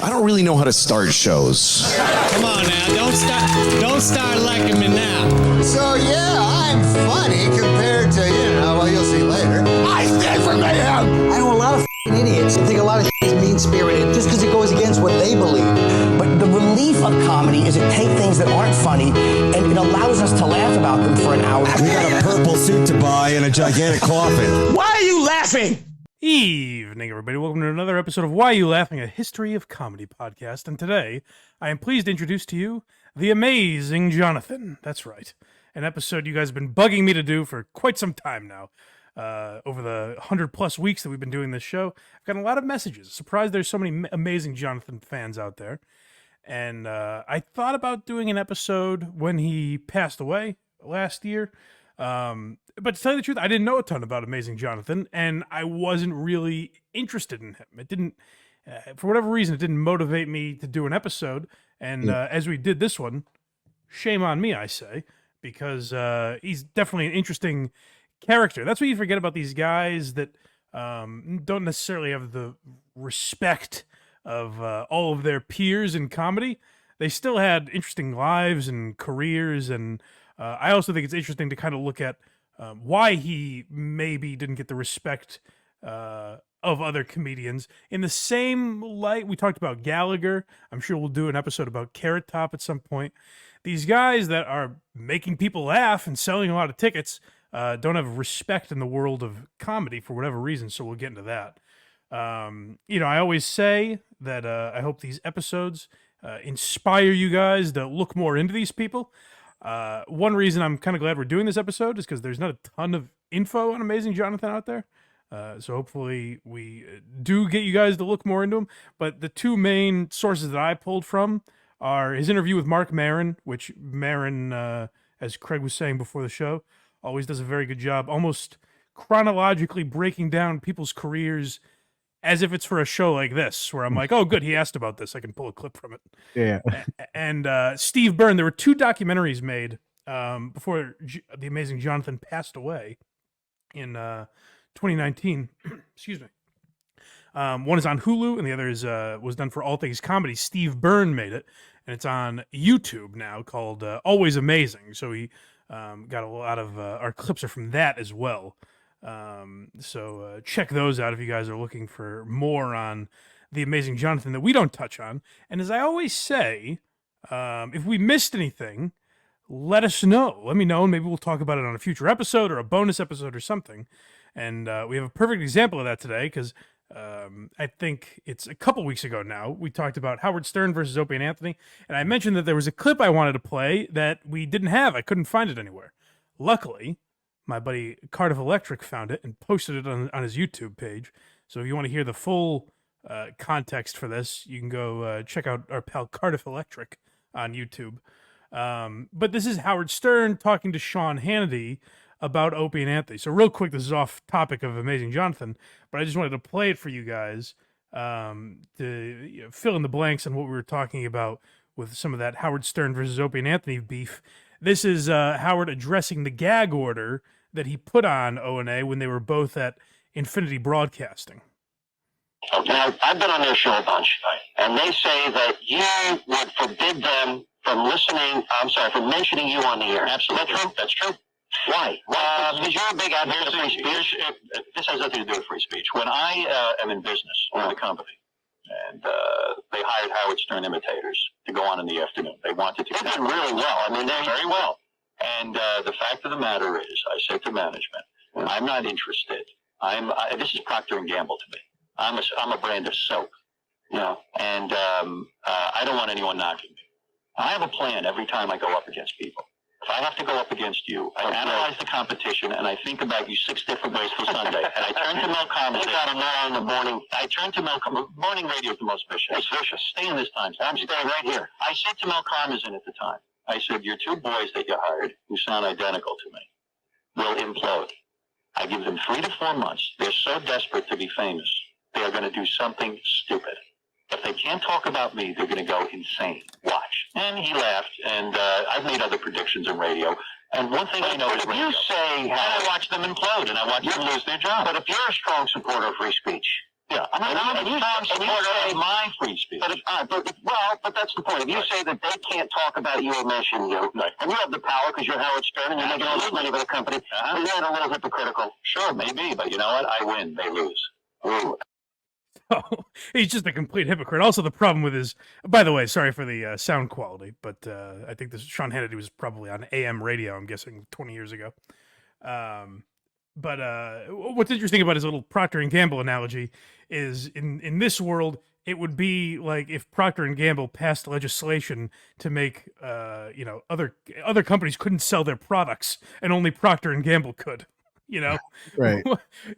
I don't really know how to start shows. Come on now, don't start liking me now. So yeah, I'm funny compared to, well, you'll see later. I stand for mayhem! I know a lot of idiots who think a lot of is mean-spirited just because it goes against what they believe. But the relief of comedy is to take things that aren't funny and it allows us to laugh about them for an hour. We got a purple suit to buy and a gigantic coffin. Why are you laughing? Evening, everybody. Welcome to another episode of Why You Laughing, a History of Comedy podcast. And today, I am pleased to introduce to you the Amazing Johnathan. That's right. An episode you guys have been bugging me to do for quite some time now. Over the 100+ weeks that we've been doing this show, I've gotten a lot of messages. Surprised there's so many Amazing Johnathan fans out there. And I thought about doing an episode when he passed away last year. But to tell you the truth, I didn't know a ton about Amazing Johnathan, and I wasn't really interested in him. It didn't, for whatever reason, it didn't motivate me to do an episode. And as we did this one, shame on me, I say, because he's definitely an interesting character. That's what you forget about these guys that don't necessarily have the respect of all of their peers in comedy. They still had interesting lives and careers, and I also think it's interesting to kind of look at why he maybe didn't get the respect of other comedians. In the same light, we talked about Gallagher. I'm sure we'll do an episode about Carrot Top at some point. These guys that are making people laugh and selling a lot of tickets don't have respect in the world of comedy for whatever reason, so we'll get into that. I always say that I hope these episodes inspire you guys to look more into these people. One reason I'm kind of glad we're doing this episode is because there's not a ton of info on Amazing Johnathan out there. So hopefully we do get you guys to look more into him. But the two main sources that I pulled from are his interview with Mark Maron, which Maron, as Craig was saying before the show, always does a very good job, almost chronologically breaking down people's careers as if it's for a show like this, where I'm like, oh, good, he asked about this. I can pull a clip from it. Yeah. And Steve Byrne, there were two documentaries made before the Amazing Johnathan passed away in 2019. Excuse me. One is on Hulu, and the other is was done for All Things Comedy. Steve Byrne made it, and it's on YouTube now, called Always Amazing. So he got a lot of our clips are from that as well. So check those out if you guys are looking for more on the Amazing Johnathan that we don't touch on. And as I always say, if we missed anything, let us know. Let me know, and maybe we'll talk about it on a future episode or a bonus episode or something. And we have a perfect example of that today because I think it's a couple weeks ago now, we talked about Howard Stern versus Opie and Anthony, and I mentioned that there was a clip I wanted to play that we didn't have. I couldn't find it anywhere. Luckily, my buddy Cardiff Electric found it and posted it on his YouTube page. So if you want to hear the full context for this, you can go check out our pal Cardiff Electric on YouTube. But this is Howard Stern talking to Sean Hannity about Opie and Anthony. So real quick, this is off topic of Amazing Johnathan, but I just wanted to play it for you guys to fill in the blanks on what we were talking about with some of that Howard Stern versus Opie and Anthony beef. This is Howard addressing the gag order that he put on O&A when they were both at Infinity Broadcasting. Now, I've been on their show a bunch, and they say that you would forbid them from from mentioning you on the air. Absolutely. That's true. Why? Because you're a big advocate of free speech. This has nothing to do with free speech. When I am in business or in a company, and they hired Howard Stern imitators to go on in the afternoon. They wanted to. They did really well. I mean, they're very well. And the fact of the matter is, I said to management, I'm not interested. This is Procter & Gamble to me. I'm a brand of soap, and I don't want anyone knocking me. I have a plan every time I go up against people. If I have to go up against you, I analyze the competition and I think about you 6 different ways for Sunday. And I turn to Mel Karmazin. On the morning. I turn to Mel Karmazin. Morning radio is the most vicious. It's vicious. Stay in this time. I'm staying right here. I said to Mel Karmazin at the time, I said, your 2 boys that you hired, who sound identical to me, will implode. I give them 3 to 4 months. They're so desperate to be famous, they are going to do something stupid. If they can't talk about me, they're going to go insane. Watch. And he laughed, and I've made other predictions in radio. And one thing I know is radio. You say, I watch them implode, and I watch them lose their job. But if you're a strong supporter of free speech, Yeah, and you say my free speech. But that's the point. If you say that they can't talk about you or mention you, and you have the power because you're Howard Stern and you're making all this money for the company, you're a little hypocritical. Sure, maybe, but you know what? I win, they lose. Ooh. Oh, he's just a complete hypocrite. Also, the problem with his, by the way, sorry for the sound quality, but I think this Sean Hannity was probably on AM radio, I'm guessing 20 years ago. But what's interesting about his little Procter and Gamble analogy is in this world, it would be like if Procter and Gamble passed legislation to make other companies couldn't sell their products and only Procter and Gamble could. Right.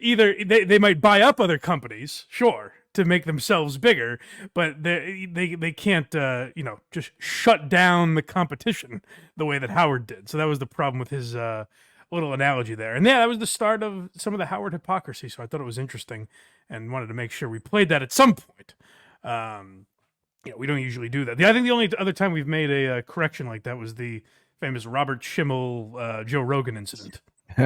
Either they might buy up other companies, sure, to make themselves bigger, but they can't just shut down the competition the way that Howard did. So that was the problem with his little analogy there. And yeah, that was the start of some of the Howard hypocrisy. So I thought it was interesting and wanted to make sure we played that at some point. We don't usually do that. I think the only other time we've made a correction like that was the famous Robert Schimmel Joe Rogan incident.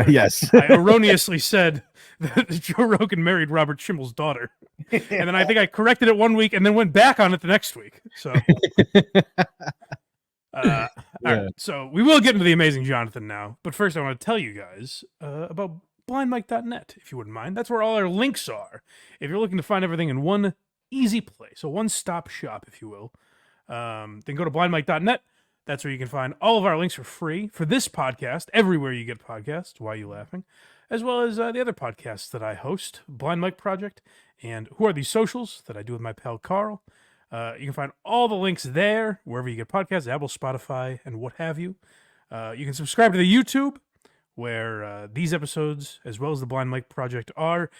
Yes. I erroneously said that Joe Rogan married Robert Schimmel's daughter. And then I think I corrected it one week and then went back on it the next week. So, all right, so we will get into the Amazing Johnathan now. But first, I want to tell you guys about blindmike.net, if you wouldn't mind. That's where all our links are. If you're looking to find everything in one easy place, a one-stop shop, if you will, then go to blindmike.net. That's where you can find all of our links for free for this podcast, everywhere you get podcasts, Why You Laughing, as well as the other podcasts that I host, Blind Mike Project, and Who Are These Socials, that I do with my pal Carl. You can find all the links there, wherever you get podcasts, Apple, Spotify, and what have you. You can subscribe to the YouTube, where these episodes, as well as the Blind Mike Project, are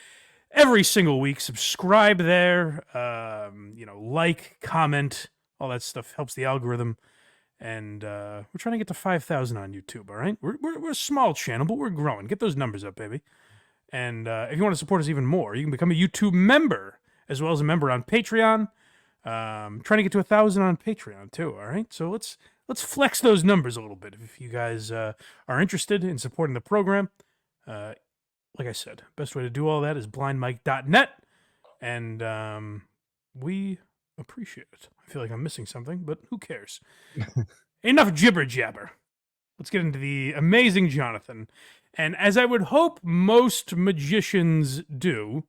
every single week. Subscribe there, like, comment, all that stuff helps the algorithm. And we're trying to get to 5,000 on YouTube, all right? We're a small channel, but we're growing. Get those numbers up, baby. And if you want to support us even more, you can become a YouTube member, as well as a member on Patreon. Trying to get to 1,000 on Patreon, too, all right? So let's flex those numbers a little bit. If you guys are interested in supporting the program, like I said, best way to do all that is blindmike.net. And we appreciate it. I feel like I'm missing something, but who cares? Enough jibber jabber. Let's get into the Amazing Johnathan. And as I would hope most magicians do,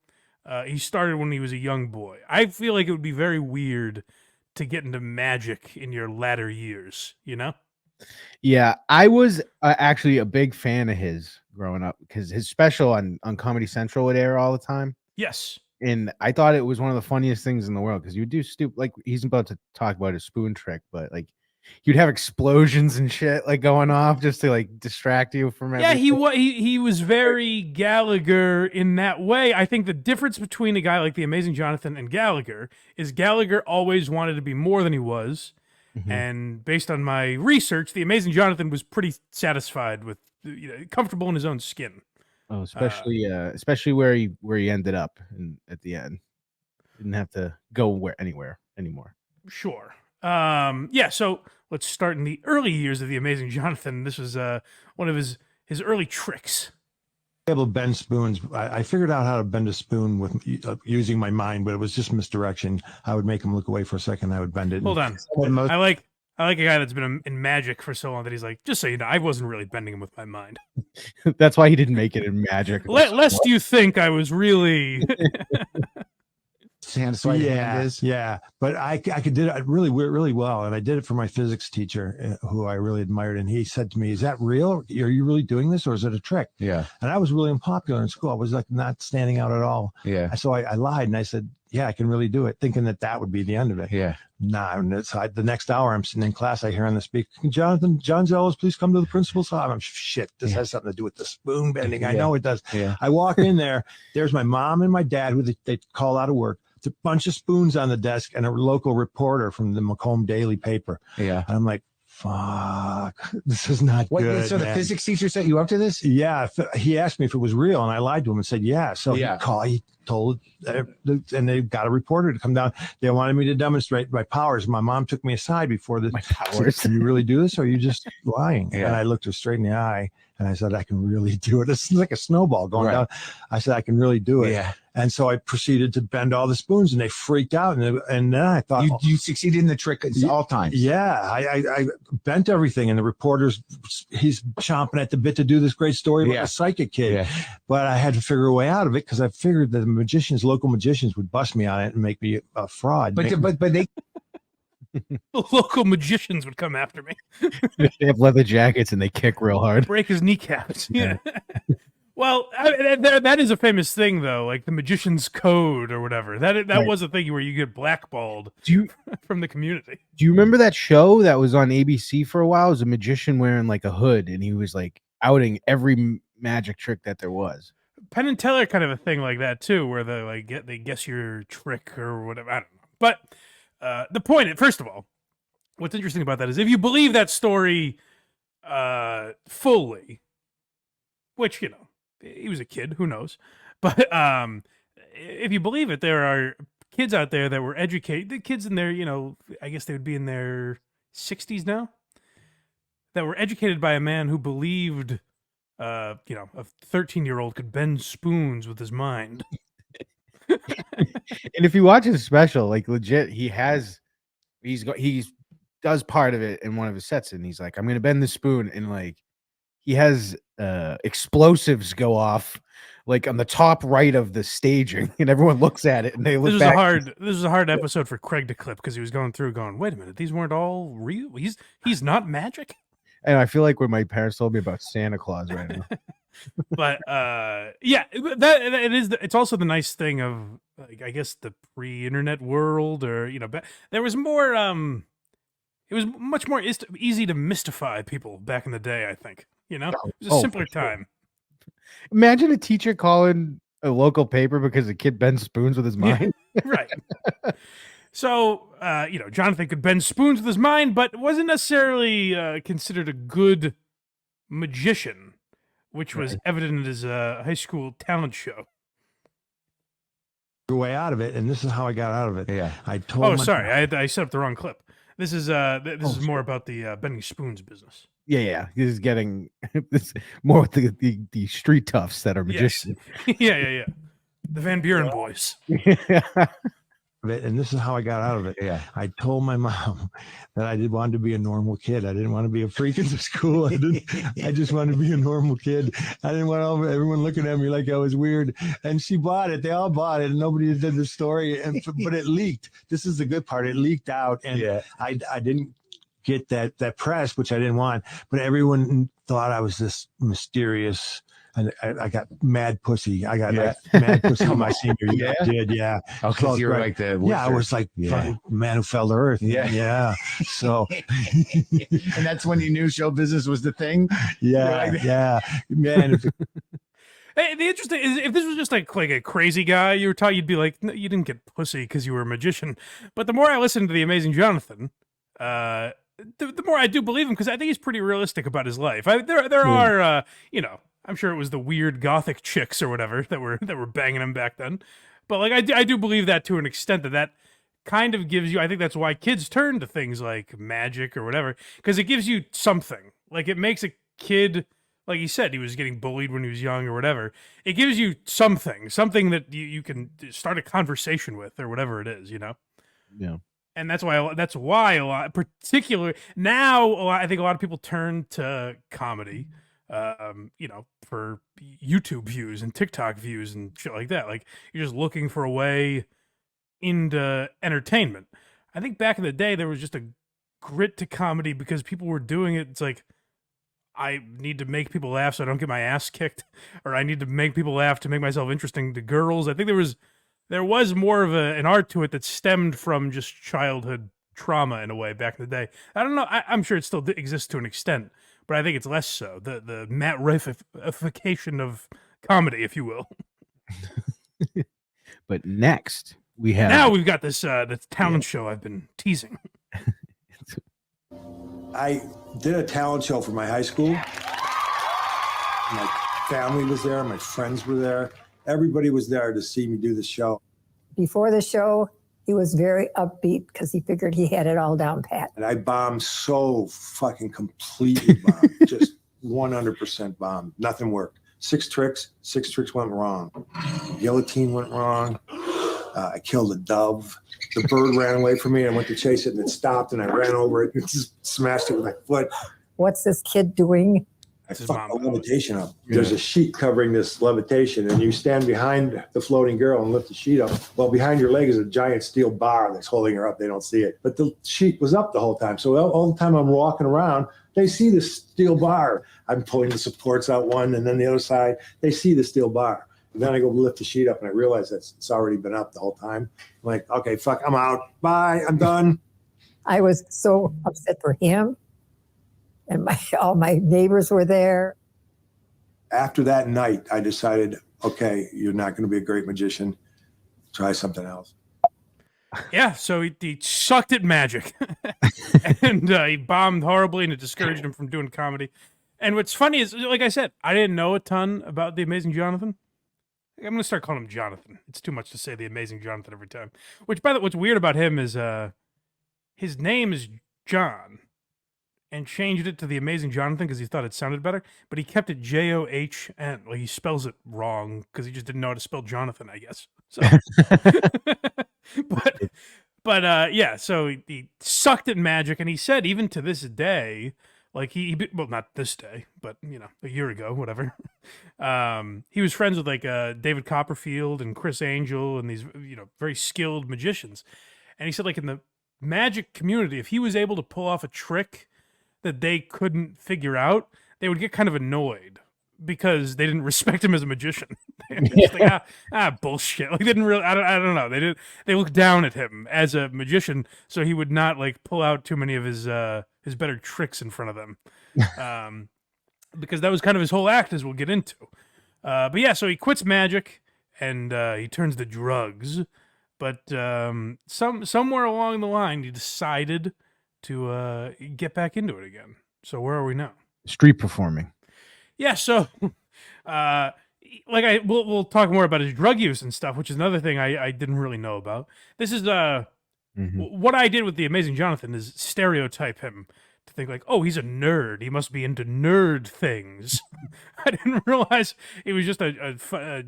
he started when he was a young boy. I feel like it would be very weird to get into magic in your latter years, you know? Yeah, I was actually a big fan of his growing up because his special on Comedy Central would air all the time. Yes. And I thought it was one of the funniest things in the world because you would do stupid, like he's about to talk about his spoon trick, but like you'd have explosions and shit like going off just to like distract you from everything. Yeah, he was very Gallagher in that way. I think the difference between a guy like the Amazing Johnathan and Gallagher is Gallagher always wanted to be more than he was. Mm-hmm. And based on my research, the Amazing Johnathan was pretty satisfied with, comfortable in his own skin. Oh, especially where he ended up at the end. Didn't have to go anywhere anymore. Sure. So let's start in the early years of the Amazing Johnathan. This was one of his early tricks. Able to bend spoons. I figured out how to bend a spoon with using my mind, but it was just misdirection. I would make him look away for a second. I would bend it. Hold on. I like a guy that's been in magic for so long that he's like, just so you know, I wasn't really bending him with my mind. That's why he didn't make it in magic. Lest you think I was really... Yeah. But I could do it really well. And I did it for my physics teacher, who I really admired. And he said to me, "Is that real? Are you really doing this, or is it a trick?" Yeah. And I was really unpopular in school. I was like not standing out at all. Yeah. So I lied and I said, "Yeah, I can really do it," thinking that would be the end of it. Yeah. Nah. And the next hour I'm sitting in class, I hear on the speaker, John Zellos, please come to the principal's office. I'm shit. This has something to do with the spoon bending. Yeah. I know it does. Yeah. I walk in there. There's my mom and my dad, who they call out of work. A bunch of spoons on the desk and a local reporter from the Macomb Daily paper. Yeah. And I'm like, fuck, this is not good. So the physics teacher set you up to this? Yeah. He asked me if it was real, and I lied to him and said, yeah. So told, and they got a reporter to come down. They wanted me to demonstrate my powers. My mom took me aside before the powers. Can you really do this, or are you just lying? Yeah. And I looked her straight in the eye, and I said, I can really do it. It's like a snowball going down. I said, I can really do it. Yeah. And so I proceeded to bend all the spoons, and they freaked out. And then I thought, You succeeded in the trick at all times. yeah, I bent everything, and the reporter's he's chomping at the bit to do this great story about a psychic kid. Yeah. But I had to figure a way out of it because I figured that the local magicians would bust me on it and make me a fraud. But they Local magicians would come after me, They have leather jackets and they kick real hard. break his kneecaps. Yeah. Well, that is a famous thing, though, like the magician's code or whatever. That was a thing where you get blackballed from the community. Do you remember that show that was on ABC for a while? It was a magician wearing like a hood, and he was like outing every magic trick that there was. Penn and Teller kind of a thing like that too, where they guess your trick or whatever. I don't know. But the point, first of all, what's interesting about that is if you believe that story fully, which he was a kid, who knows? But if you believe it, there are kids out there that were educated. The kids in their, I guess they would be in their 60s now, that were educated by a man who believed, a 13-year-old could bend spoons with his mind. And if you watch his special, like legit, he does part of it in one of his sets, and he's like, I'm gonna bend the spoon, and like he has explosives go off like on the top right of the staging, and everyone looks at it and they look This back. was a hard episode for Craig to clip because he was going, wait a minute, these weren't all real. He's not magic. And I feel like when my parents told me about Santa Claus right now. But yeah, it's also the nice thing of, like, I guess the pre-internet world, or there was more it was much more easy to mystify people back in the day, I think. It was a simpler time. Imagine a teacher calling a local paper because a kid bends spoons with his mind. Yeah, right. So, Jonathan could bend spoons with his mind, but wasn't necessarily considered a good magician, which was evident in his high school talent show. a way out of it, and this is how I got out of it. Yeah. I told. Oh, sorry, I set up the wrong clip. This is more about the bending spoons business. Yeah. This is getting this more with the street toughs that are magicians. Yes. Yeah. The Van Buren boys. It, and this is how I got out of it. Yeah. I told my mom that I wanted to be a normal kid. I didn't want to be a freak in the school. I just wanted to be a normal kid. I didn't want everyone looking at me like I was weird. And she bought it. They all bought it, and nobody did the story. But it leaked. This is the good part. It leaked out, and I didn't get that press, which I didn't want. But everyone thought I was this mysterious. And I got mad pussy. I got mad pussy my senior year. I did, yeah. Oh, because you were like the wizard. I was like man who fell to earth. Yeah. So, and that's when you knew show business was the thing. Yeah, man. Hey, the interesting is, if this was just like a crazy guy you were taught, you'd be like, no, you didn't get pussy because you were a magician. But the more I listen to the Amazing Jonathan, the more I do believe him, because I think he's pretty realistic about his life. There are, I'm sure it was the weird gothic chicks or whatever that were banging him back then. But like I do believe that to an extent, that kind of gives you, I think that's why kids turn to things like magic or whatever, because it gives you something. Like it makes a kid, like he said, he was getting bullied when he was young or whatever. It gives you something that you can start a conversation with or whatever it is, Yeah. And that's why a lot, particularly now, I think a lot of people turn to comedy, for YouTube views and TikTok views and shit like that. Like, you're just looking for a way into entertainment. I think back in the day, there was just a grit to comedy because people were doing it. It's like, I need to make people laugh so I don't get my ass kicked, or I need to make people laugh to make myself interesting to girls. I think there was more of an art to it that stemmed from just childhood trauma in a way back in the day. I don't know. I'm sure it still exists to an extent, but I think it's less so. The Matt Riffification of comedy, if you will. But next we've got this talent show I've been teasing. I did a talent show for my high school. My family was there. My friends were there. Everybody was there to see me do the show. Before the show, he was very upbeat because he figured he had it all down pat. And I bombed so fucking completely bombed. Just 100% bombed. Nothing worked. 6 tricks went wrong. Guillotine went wrong. I killed a dove. The bird ran away from me. I went to chase it and it stopped and I ran over it and just smashed it with my foot. What's this kid doing? I fucked the levitation up. There's a sheet covering this levitation and you stand behind the floating girl and lift the sheet up. Well, behind your leg is a giant steel bar that's holding her up. They don't see it. But the sheet was up the whole time. So all the time I'm walking around, they see the steel bar. I'm pulling the supports out one and then the other side. They see the steel bar. And then I go lift the sheet up and I realize that it's already been up the whole time. I'm like, okay, fuck, I'm out. Bye, I'm done. I was so upset for him. And all my neighbors were there. After that night, I decided, okay, you're not going to be a great magician. Try something else. Yeah, so he sucked at magic. And he bombed horribly and it discouraged him from doing comedy. And what's funny is, like I said, I didn't know a ton about the Amazing Johnathan. I'm going to start calling him Jonathan. It's too much to say the Amazing Johnathan every time. Which, by the way, what's weird about him is his name is John. And changed it to the Amazing Johnathan because he thought it sounded better, but he kept it John. Like he spells it wrong because he just didn't know how to spell Jonathan, I guess. So, but yeah, so he sucked at magic, and he said even to this day, like well, not this day, but you know, a year ago, whatever. He was friends with like David Copperfield and Chris Angel and these very skilled magicians, and he said like in the magic community, if he was able to pull off a trick that they couldn't figure out, they would get kind of annoyed because they didn't respect him as a magician. It's like, bullshit. Like, they didn't really, I don't know. They looked down at him as a magician, so he would not like pull out too many of his better tricks in front of them. Because that was kind of his whole act, as we'll get into. But yeah, so he quits magic and he turns to drugs. But somewhere along the line, he decided to get back into it again. So where are we now? Street performing. Yeah, so we'll talk more about his drug use and stuff, which is another thing I didn't really know about. This is what I did with the Amazing Johnathan is stereotype him to think like, oh, he's a nerd. He must be into nerd things. I didn't realize he was just a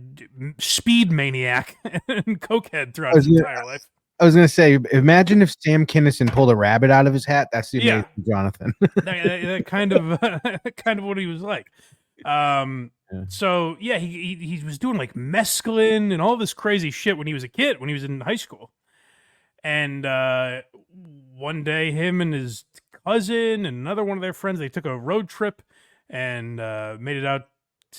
speed maniac and cokehead throughout his entire life. I was going to say, imagine if Sam Kinison pulled a rabbit out of his hat. That's the Amazing Johnathan. that kind of what he was like. So yeah, he was doing like mescaline and all this crazy shit when he was a kid, when he was in high school. And one day, him and his cousin and another one of their friends, they took a road trip and made it out.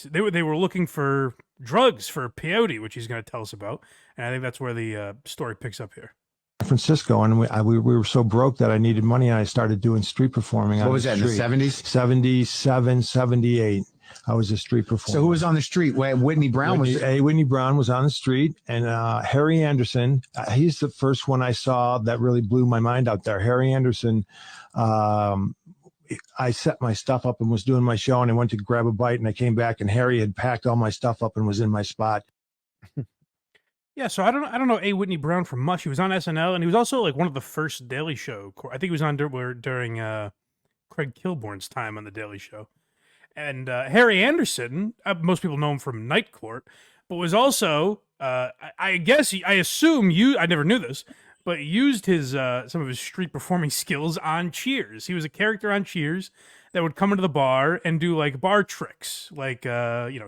They were looking for drugs for peyote, which he's going to tell us about. And I think that's where the story picks up here. San Francisco, and we were so broke that I needed money, and I started doing street performing. What was that, in the 70s? 77, 78. I was a street performer. So who was on the street? Whitney Brown was on the street, and Harry Anderson. He's the first one I saw that really blew my mind out there. Harry Anderson. I set my stuff up and was doing my show, and I went to grab a bite, and I came back, and Harry had packed all my stuff up and was in my spot. Yeah, so I don't know A. Whitney Brown from much. He was on SNL, and he was also like one of the first Daily Show. I think he was on during Craig Kilborn's time on the Daily Show. And Harry Anderson, most people know him from Night Court, but was also, I never knew this, but used his some of his street performing skills on Cheers. He was a character on Cheers that would come into the bar and do like bar tricks, like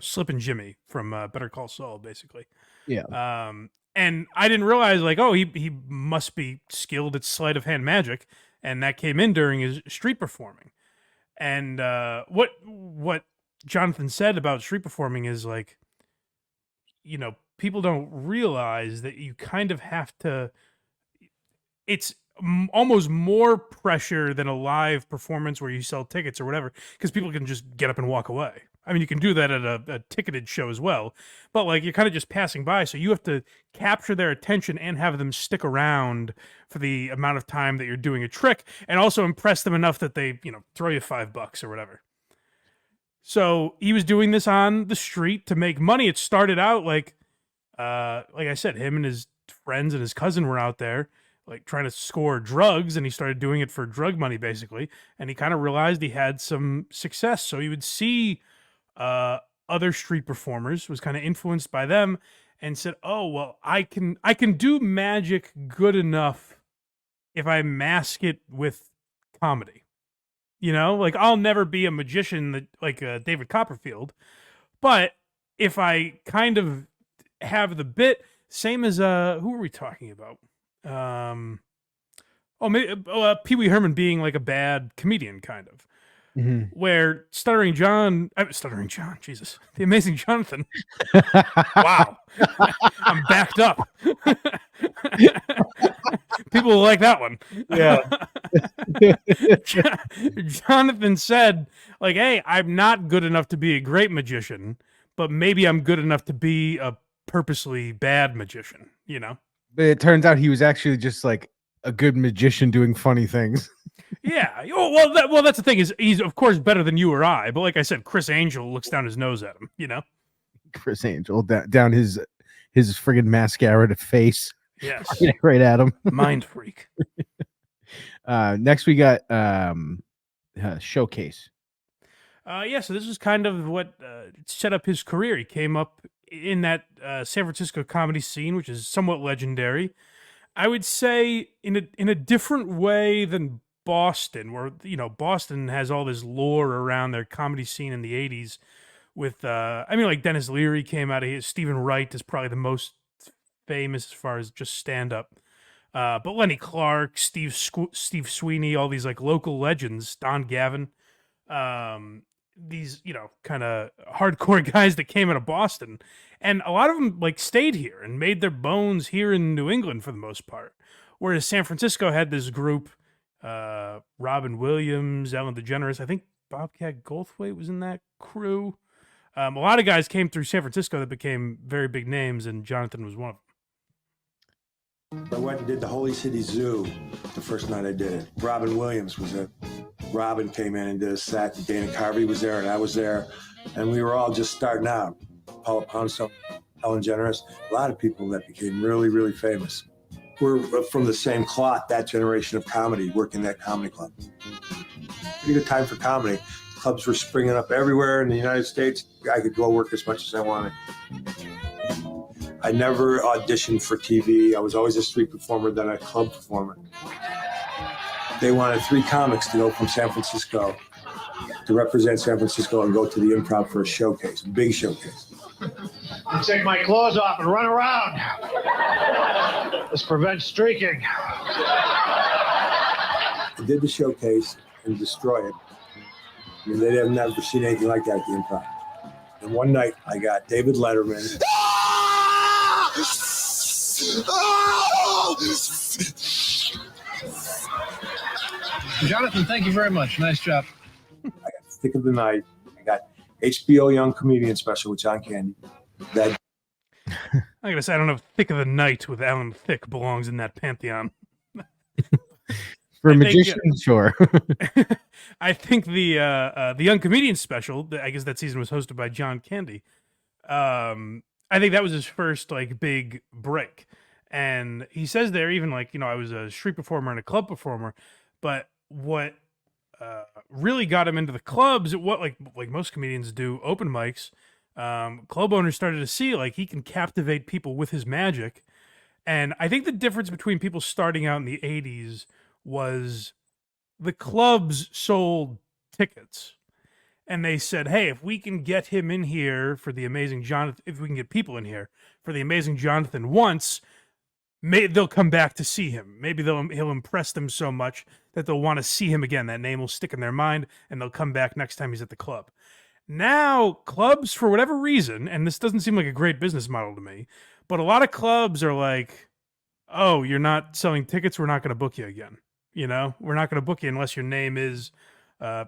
Slippin' Jimmy from Better Call Saul, basically. Yeah. And I didn't realize like, oh, he must be skilled at sleight of hand magic, and that came in during his street performing. And what Jonathan said about street performing is like, people don't realize that you kind of have to. It's almost more pressure than a live performance where you sell tickets or whatever, because people can just get up and walk away. I mean, you can do that at a ticketed show as well, but like you're kind of just passing by, so you have to capture their attention and have them stick around for the amount of time that you're doing a trick, and also impress them enough that they, throw you $5 or whatever. So he was doing this on the street to make money. It started out like like I said, him and his friends and his cousin were out there like trying to score drugs, and he started doing it for drug money basically, and he kind of realized he had some success. So he would see other street performers, was kind of influenced by them, and said, "Oh, well, I can do magic good enough if I mask it with comedy." You know, like I'll never be a magician that like David Copperfield, but if I kind of have the bit, same as who are we talking about? Maybe Pee Wee Herman being like a bad comedian, kind of. Where Stuttering John, Jesus, the Amazing Johnathan. Wow, I'm backed up. People will like that one. Yeah. Jonathan said, like, "Hey, I'm not good enough to be a great magician, but maybe I'm good enough to be a purposely bad magician." You know. But it turns out he was actually just like a good magician doing funny things. Yeah. Well, that's the thing, is he's of course better than you or I, but like I said, Chris Angel looks down his nose at him, you know? Chris Angel down his friggin' mascara to face. Yes. Right at him. Mind freak. Next we got Showcase. So this was kind of what set up his career. He came up in that San Francisco comedy scene, which is somewhat legendary. I would say in a different way than Boston, where, you know, Boston has all this lore around their comedy scene in the 80s with, like Dennis Leary came out of here. Stephen Wright is probably the most famous as far as just stand-up. But Lenny Clark, Steve Sweeney, all these like local legends, Don Gavin, these, you know, kind of hardcore guys that came out of Boston. And a lot of them like stayed here and made their bones here in New England for the most part. Whereas San Francisco had this group, Robin Williams, Ellen DeGeneres. I think Bobcat Goldthwait was in that crew. A lot of guys came through San Francisco that became very big names, and Johnathan was one of them. I went and did the Holy City Zoo the first night I did it. Robin Williams was it. Robin came in and did a set. Dana Carvey was there, and I was there, and we were all just starting out. Paula Poundstone, Ellen DeGeneres, a lot of people that became really, really famous. We're from the same cloth, that generation of comedy, working that comedy club. Pretty good time for comedy. Clubs were springing up everywhere in the United States. I could go work as much as I wanted. I never auditioned for TV. I was always a street performer, then a club performer. They wanted 3 comics to go from San Francisco to represent San Francisco and go to the Improv for a showcase, a big showcase. I'll take my clothes off and run around. This prevents streaking. I did the showcase and destroyed it. I mean, they have never seen anything like that at the Improv. And one night I got David Letterman. Johnathan, thank you very much. Nice job. I got Stick of the Night. I got HBO Young Comedian Special with John Candy. That I gotta say, I don't know if Thick of the Night with Alan Thicke belongs in that pantheon. For a magician, sure. I think the Young Comedian Special, I guess that season was hosted by John Candy. I think that was his first like big break. And he says there, even like, you know, I was a street performer and a club performer, but what really got him into the clubs, what like most comedians do, open mics, club owners started to see like he can captivate people with his magic. And I think the difference between people starting out in the 80s was the clubs sold tickets. And they said, hey, if we can get him in here for the Amazing Johnathan, if we can get people in here for the Amazing Johnathan once, they'll come back to see him. Maybe he'll impress them so much that they'll want to see him again. That name will stick in their mind, and they'll come back next time he's at the club. Now, clubs, for whatever reason, and this doesn't seem like a great business model to me, but a lot of clubs are like, oh, you're not selling tickets, we're not going to book you again. You know, we're not going to book you unless your name is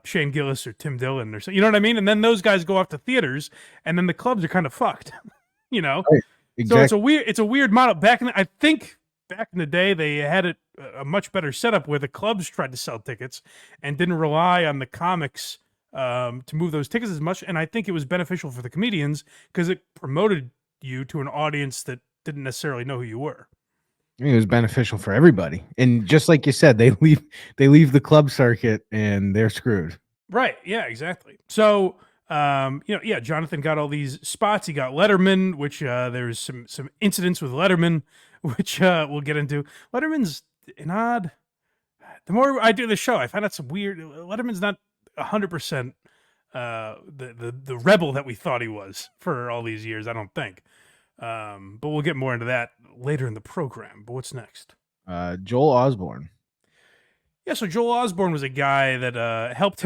Shane Gillis or Tim Dillon or something. You know what I mean? And then those guys go off to theaters, and then the clubs are kind of fucked. You know? Right. Exactly. So it's a weird model. I think back in the day, they had it a much better setup where the clubs tried to sell tickets and didn't rely on the comics to move those tickets as much. And I think it was beneficial for the comedians because it promoted you to an audience that didn't necessarily know who you were. I mean, it was beneficial for everybody, and just like you said, they leave the club circuit and they're screwed. Right. Yeah, exactly. So, Jonathan got all these spots. He got Letterman, which there's some incidents with Letterman, which we'll get into. Letterman's an odd. The more I do the show, I find out some weird. Letterman's not 100% the rebel that we thought he was for all these years. I don't think. But we'll get more into that later in the program. But what's next? Joel Osborne. Yeah, so Joel Osborne was a guy that helped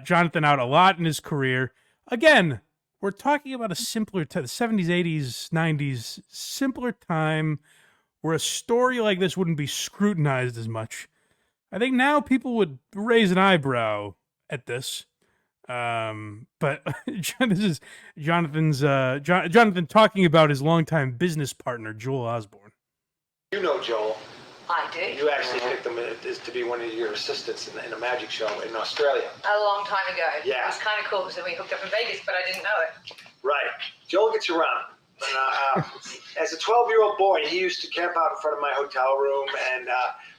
Jonathan out a lot in his career. Again, we're talking about a simpler time, the 70s, 80s, 90s, simpler time where a story like this wouldn't be scrutinized as much. I think now people would raise an eyebrow at this. But this is Jonathan talking about his longtime business partner, Joel Osborne. You know Joel. I do. You actually picked him to be one of your assistants in a magic show in Australia. A long time ago. Yeah. It was kind of cool because we hooked up in Vegas, but I didn't know it. Right. Joel gets around. As a 12-year-old boy, he used to camp out in front of my hotel room and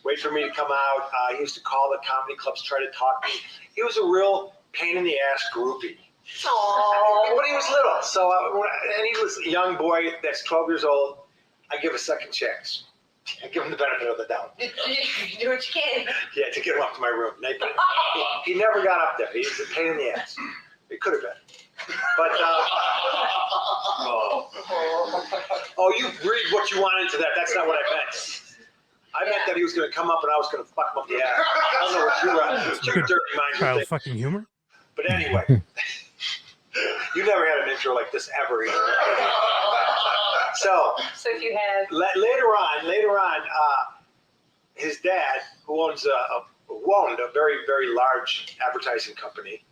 wait for me to come out. He used to call the comedy clubs, try to talk to me. He was a real pain-in-the-ass groupie. Aww. When he was little. So, and he was a young boy that's 12 years old. I give a second chance. I give him the benefit of the doubt. You do what you can. Yeah, to get him up to my room. He never got up there. He was a pain in the ass. He could have been. But, oh, you read what you want into that. That's not what I meant. I meant that he was going to come up and I was going to fuck him up the ass. I don't know what you were. Your dirty mind. Child fucking humor? But anyway, you never had an intro like this ever. So if you had later on, his dad, who owned a very, very large advertising company,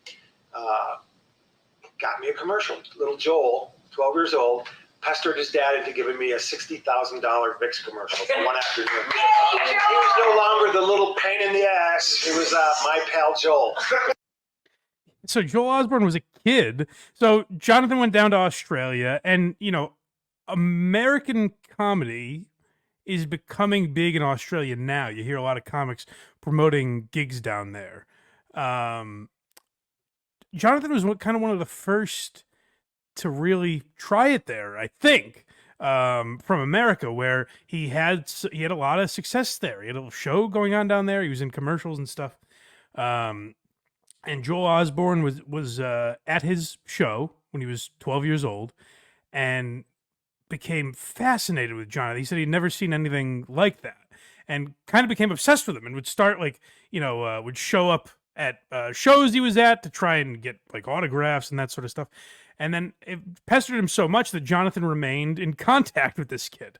got me a commercial. Little Joel, 12 years old, pestered his dad into giving me a $60,000 Vicks commercial for one afternoon. He was no longer the little pain in the ass. He was my pal Joel. So Joel Osborne was a kid. So Jonathan went down to Australia, and American comedy is becoming big in Australia now. You hear a lot of comics promoting gigs down there. Jonathan was kind of one of the first to really try it there, I think, from America, where he had a lot of success there. He had a show going on down there. He was in commercials and stuff. And Joel Osborne was at his show when he was 12 years old and became fascinated with Jonathan. He said he'd never seen anything like that and kind of became obsessed with him and would start would show up at shows he was at to try and get like autographs and that sort of stuff. And then it pestered him so much that Jonathan remained in contact with this kid,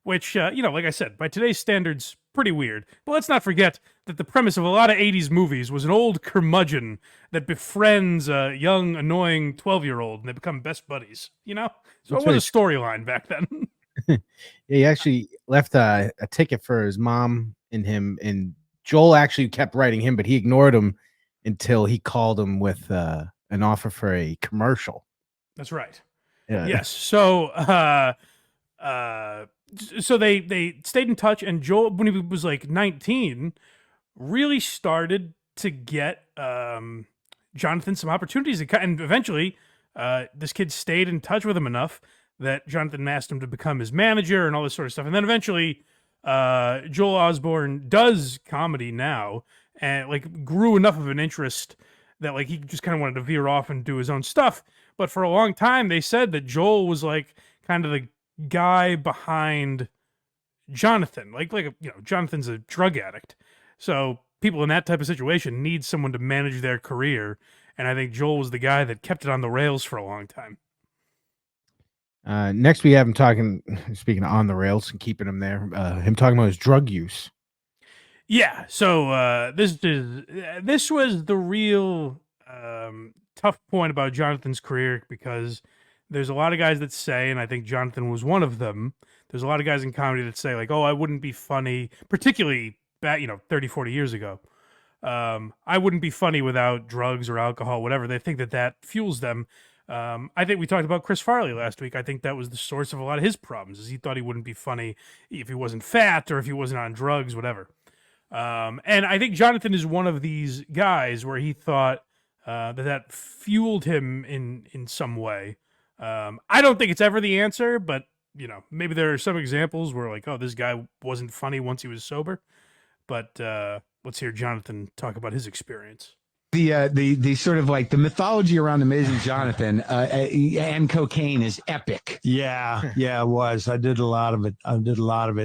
which, like I said, by today's standards, pretty weird. But let's not forget that the premise of a lot of 80s movies was an old curmudgeon that befriends a young, annoying 12-year-old, and they become best buddies, So That's it was a storyline back then. Yeah, he actually left a ticket for his mom and him, and Joel actually kept writing him, but he ignored him until he called him with an offer for a commercial. That's right. Yeah. Yes. So, so they stayed in touch, and Joel, when he was like 19, really started to get Jonathan some opportunities, and eventually this kid stayed in touch with him enough that Jonathan asked him to become his manager and all this sort of stuff. And then eventually Joel Osborne does comedy now and grew enough of an interest that he just kind of wanted to veer off and do his own stuff. But for a long time, they said that Joel was kind of the guy behind Jonathan. Jonathan's a drug addict. So people in that type of situation need someone to manage their career. And I think Joel was the guy that kept it on the rails for a long time. Next, we have him speaking of on the rails and keeping him there, him talking about his drug use. Yeah. So this was the real tough point about Jonathan's career, because there's a lot of guys that say, and I think Jonathan was one of them, there's a lot of guys in comedy that say I wouldn't be funny, particularly back, 30, 40 years ago. I wouldn't be funny without drugs or alcohol, whatever. They think that fuels them. I think we talked about Chris Farley last week. I think that was the source of a lot of his problems, is he thought he wouldn't be funny if he wasn't fat or if he wasn't on drugs, whatever. And I think Jonathan is one of these guys where he thought that fueled him in some way. I don't think it's ever the answer, but maybe there are some examples where like, oh, this guy wasn't funny once he was sober. But let's hear Jonathan talk about his experience. The sort of like the mythology around Amazing Johnathan and cocaine is epic. Yeah, it was. I did a lot of it.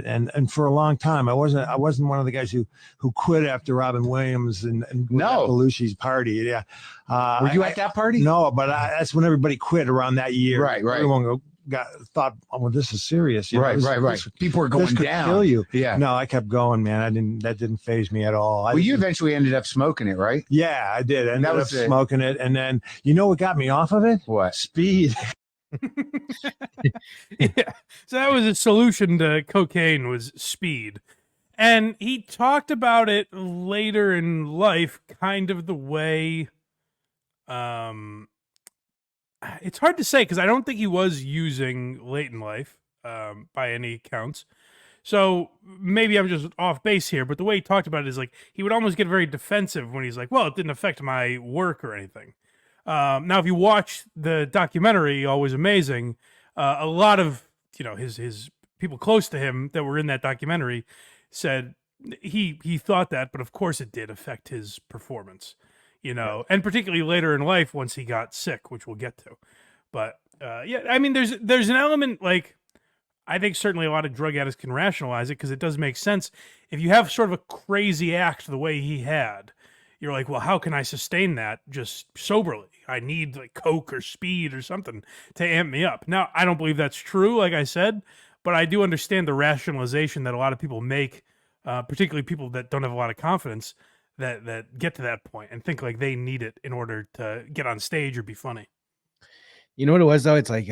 And for a long time, I wasn't one of the guys who quit after Robin Williams and Belushi's party. Yeah. Were you at that party? No, but that's when everybody quit around that year. Right. Everyone thought, oh, well, this is serious. Right. People are going this could down. Kill you. Yeah. No, I kept going, man. That didn't faze me at all. Well, you eventually ended up smoking it, right? Yeah, I did. I ended up it. smoking it, and then what got me off of it? What? Speed. Yeah. So that was a solution to cocaine, was speed. And he talked about it later in life, kind of the way it's hard to say because I don't think he was using late in life by any accounts. So maybe I'm just off base here, but the way he talked about it is like he would almost get very defensive when he's like, well, it didn't affect my work or anything. Now, if you watch the documentary, Always Amazing, a lot of his people close to him that were in that documentary said he thought that, but of course it did affect his performance. And particularly later in life once he got sick, which we'll get to. But yeah, I mean, there's an element like I think certainly a lot of drug addicts can rationalize it because it does make sense. If you have sort of a crazy act the way he had, you're like, well, how can I sustain that just soberly? I need like coke or speed or something to amp me up. Now, I don't believe that's true, like I said, but I do understand the rationalization that a lot of people make, particularly people that don't have a lot of confidence, that get to that point and think like they need it in order to get on stage or be funny. You know what it was though? It's like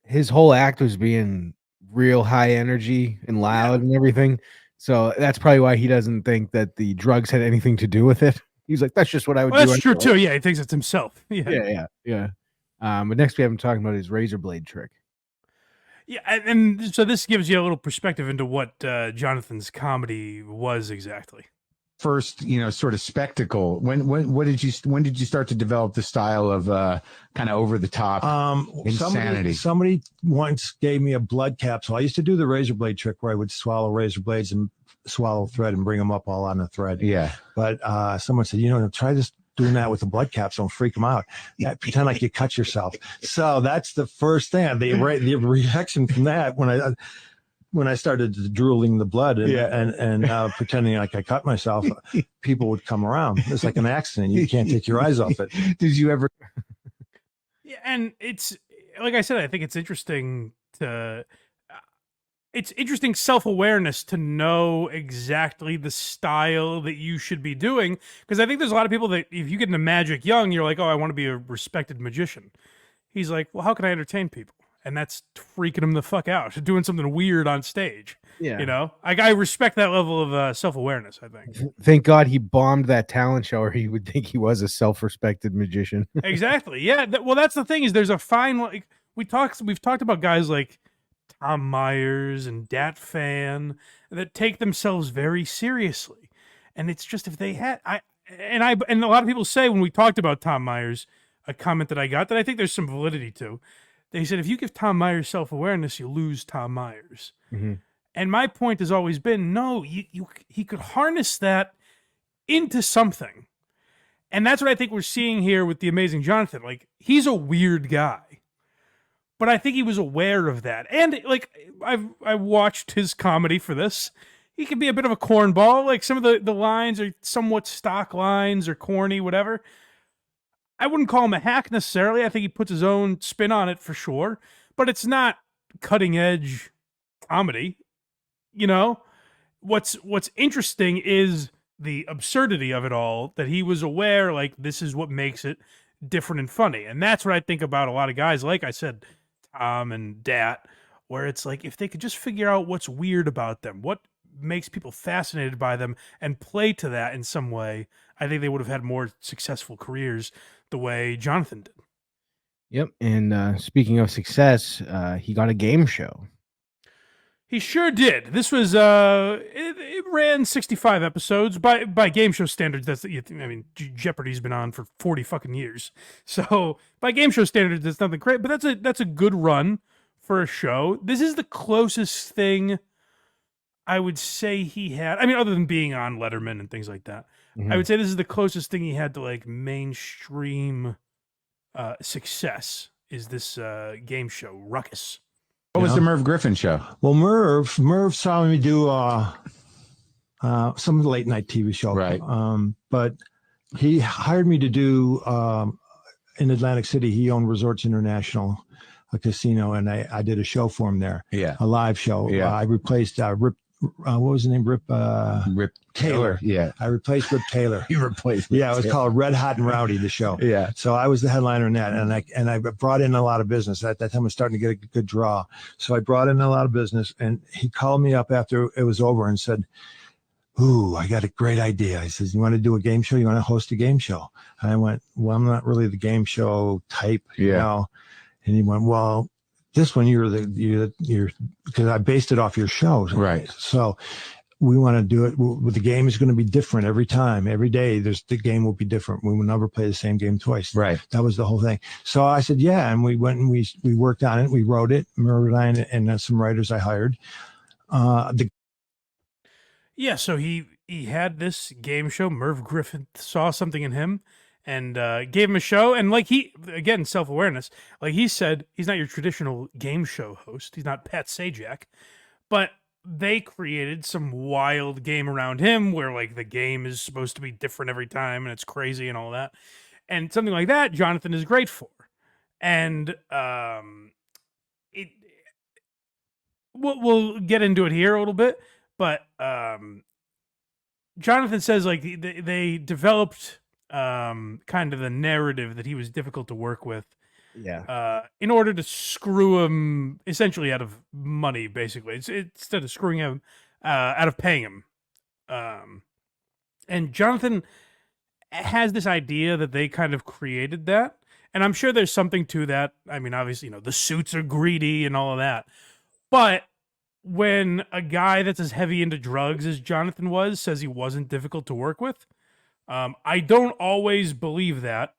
his whole act was being real high energy and loud and everything. So that's probably why he doesn't think that the drugs had anything to do with it. He's like, that's just what I would do. That's true too. Yeah, he thinks it's himself. Yeah. But next we have him talking about his razor blade trick. Yeah, and so this gives you a little perspective into what Jonathan's comedy was exactly. First, sort of spectacle. When did you start to develop the style of kind of over the top insanity? Somebody once gave me a blood capsule. I used to do the razor blade trick where I would swallow razor blades and swallow thread and bring them up all on a thread. Yeah. But someone said, try this, doing that with a blood capsule and freak them out. Yeah, pretend like you cut yourself. So that's the first thing. The reaction from that when I started drooling the blood and pretending like I cut myself, people would come around. It's like an accident. You can't take your eyes off it. Did you ever? Yeah, and it's like I said, I think it's interesting self-awareness to know exactly the style that you should be doing. Because I think there's a lot of people that if you get into magic young, you're like, oh, I want to be a respected magician. He's like, well, how can I entertain people? And that's freaking him the fuck out, doing something weird on stage. Yeah. I respect that level of self-awareness, I think. Thank God he bombed that talent show or he would think he was a self-respected magician. Exactly. Yeah. Well, that's the thing is there's a fine, like we've talked about guys like Tom Myers and Dat Fan that take themselves very seriously. And it's just if they had, and a lot of people say when we talked about Tom Myers, a comment that I got that I think there's some validity to. They said, if you give Tom Myers self-awareness, you lose Tom Myers. Mm-hmm. And my point has always been, no, he could harness that into something. And that's what I think we're seeing here with the Amazing Johnathan. Like, he's a weird guy. But I think he was aware of that. And, like, I watched his comedy for this. He could be a bit of a cornball. Like, some of the lines are somewhat stock lines or corny, whatever. I wouldn't call him a hack necessarily. I think he puts his own spin on it for sure, but it's not cutting edge comedy. What's interesting is the absurdity of it all, that he was aware, like, this is what makes it different and funny. And that's what I think about a lot of guys, like I said, Tom and Dat, where it's like, if they could just figure out what's weird about them, what makes people fascinated by them and play to that in some way, I think they would have had more successful careers the way Jonathan did. Yep. And speaking of success, he got a game show. He sure did. This was it ran 65 episodes by game show standards. Jeopardy's been on for 40 fucking years. So by game show standards, that's nothing great, but that's a good run for a show. This is the closest thing I would say he had. I mean, other than being on Letterman and things like that, I would say this is the closest thing he had to like mainstream success. Is this game show Ruckus? What was the Merv Griffin show? Well, Merv saw me do some late night TV show, right? But he hired me to do in Atlantic City. He owned Resorts International, a casino, and I did a show for him there. Yeah, a live show. Yeah, I replaced Rip. What was the name? Rip Taylor. Yeah, I replaced Rip Taylor. You replaced. Yeah, it was called Red Hot and Rowdy, the show. Yeah. So I was the headliner in that, and I brought in a lot of business. At that time, I was starting to get a good draw. So I brought in a lot of business, and he called me up after it was over and said, "Ooh, I got a great idea." He says, "You want to do a game show? You want to host a game show?" And I went, "Well, I'm not really the game show type, you know." And he went, "Well, this one you're because I based it off your shows, right? So we want to do it. The game is going to be different every time, every day. The game will be different. We will never play the same game twice. Right. That was the whole thing. So I said, yeah, and we went and we worked on it. We wrote it. Merv and I and some writers I hired. So he had this game show. Merv Griffin saw something in him and gave him a show. And like again, self-awareness, like he said, he's not your traditional game show host. He's not Pat Sajak, but they created some wild game around him where like the game is supposed to be different every time and it's crazy and all that. And something like that, Johnathan is great for. And we'll get into it here a little bit, but Johnathan says like they developed kind of the narrative that he was difficult to work with. Yeah. In order to screw him essentially out of money, basically. It's instead of screwing him out of paying him. And Johnathan has this idea that they kind of created that. And I'm sure there's something to that. I mean, obviously, the suits are greedy and all of that. But when a guy that's as heavy into drugs as Johnathan was says he wasn't difficult to work with, I don't always believe that.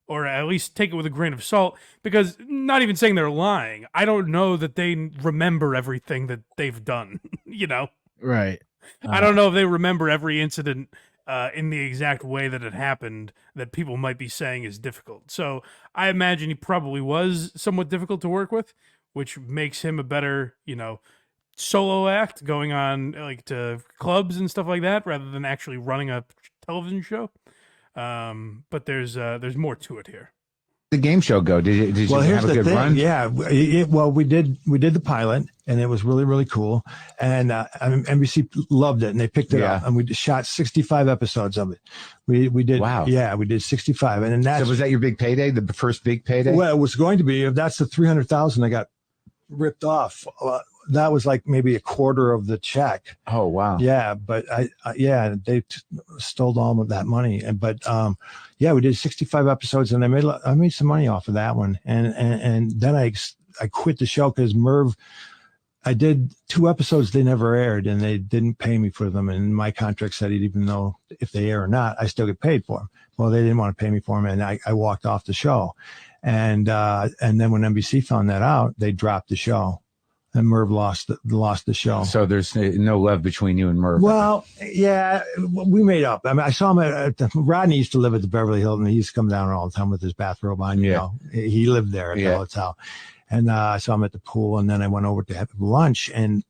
Or at least take it with a grain of salt, because not even saying they're lying. I don't know that they remember everything that they've done, Right. I don't know if they remember every incident in the exact way that it happened that people might be saying is difficult. So I imagine he probably was somewhat difficult to work with, which makes him a better, solo act going on like to clubs and stuff like that, rather than actually running a television show. But there's more to it here. The game show go? Did you here's have a the good thing. run? Yeah. We did the pilot, and it was really, really cool. And NBC loved it, and they picked it up, and we shot 65 episodes of it. We did. Wow. Yeah, we did 65, and then that. So was that your big payday? The first big payday? Well, it was going to be. If that's the 300,000 I got ripped off. That was like maybe a quarter of the check. Oh, wow. Yeah. But they stole all of that money. But we did 65 episodes, and I made some money off of that one. And then I quit the show because Merv, I did 2 episodes they never aired, and they didn't pay me for them. And my contract said even though if they air or not, I still get paid for them. Well, they didn't want to pay me for them, and I walked off the show. And then when NBC found that out, they dropped the show. And Merv lost the show. So there's no love between you and Merv. Well, yeah, we made up. I mean, I saw him Rodney used to live at the Beverly Hilton. He used to come down all the time with his bathrobe on. He lived there at the hotel. And I saw him at the pool, and then I went over to have lunch. And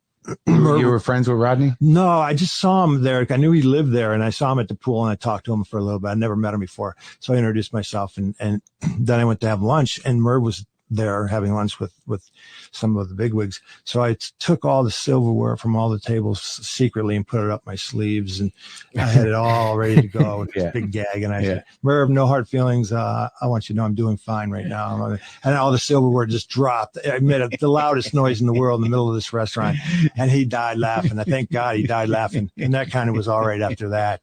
you were friends with Rodney? No, I just saw him there. I knew he lived there, and I saw him at the pool, and I talked to him for a little bit. I never met him before, so I introduced myself, and then I went to have lunch, and Merv was there having lunch with some of the bigwigs. So I took all the silverware from all the tables secretly and put it up my sleeves, and I had it all ready to go with this big gag. And I said, Merv, no hard feelings. I want you to know I'm doing fine right now. And all the silverware just dropped. I made the loudest noise in the world in the middle of this restaurant, and he died laughing. I thank God he died laughing. And that kind of was all right after that.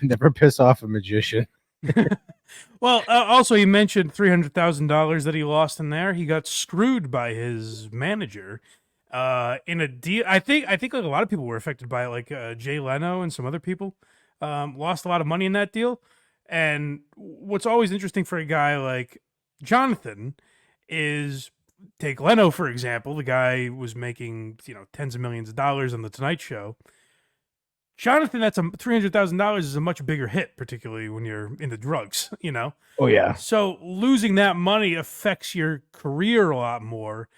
Never piss off a magician. Well, also he mentioned $300,000 that he lost in there. He got screwed by his manager in a deal. I think like a lot of people were affected by it, like Jay Leno and some other people lost a lot of money in that deal. And what's always interesting for a guy like Jonathan is, take Leno for example. The guy was making tens of millions of dollars on the Tonight Show. Jonathan, that's $300,000 is a much bigger hit, particularly when you're into drugs, Oh yeah. So losing that money affects your career a lot more,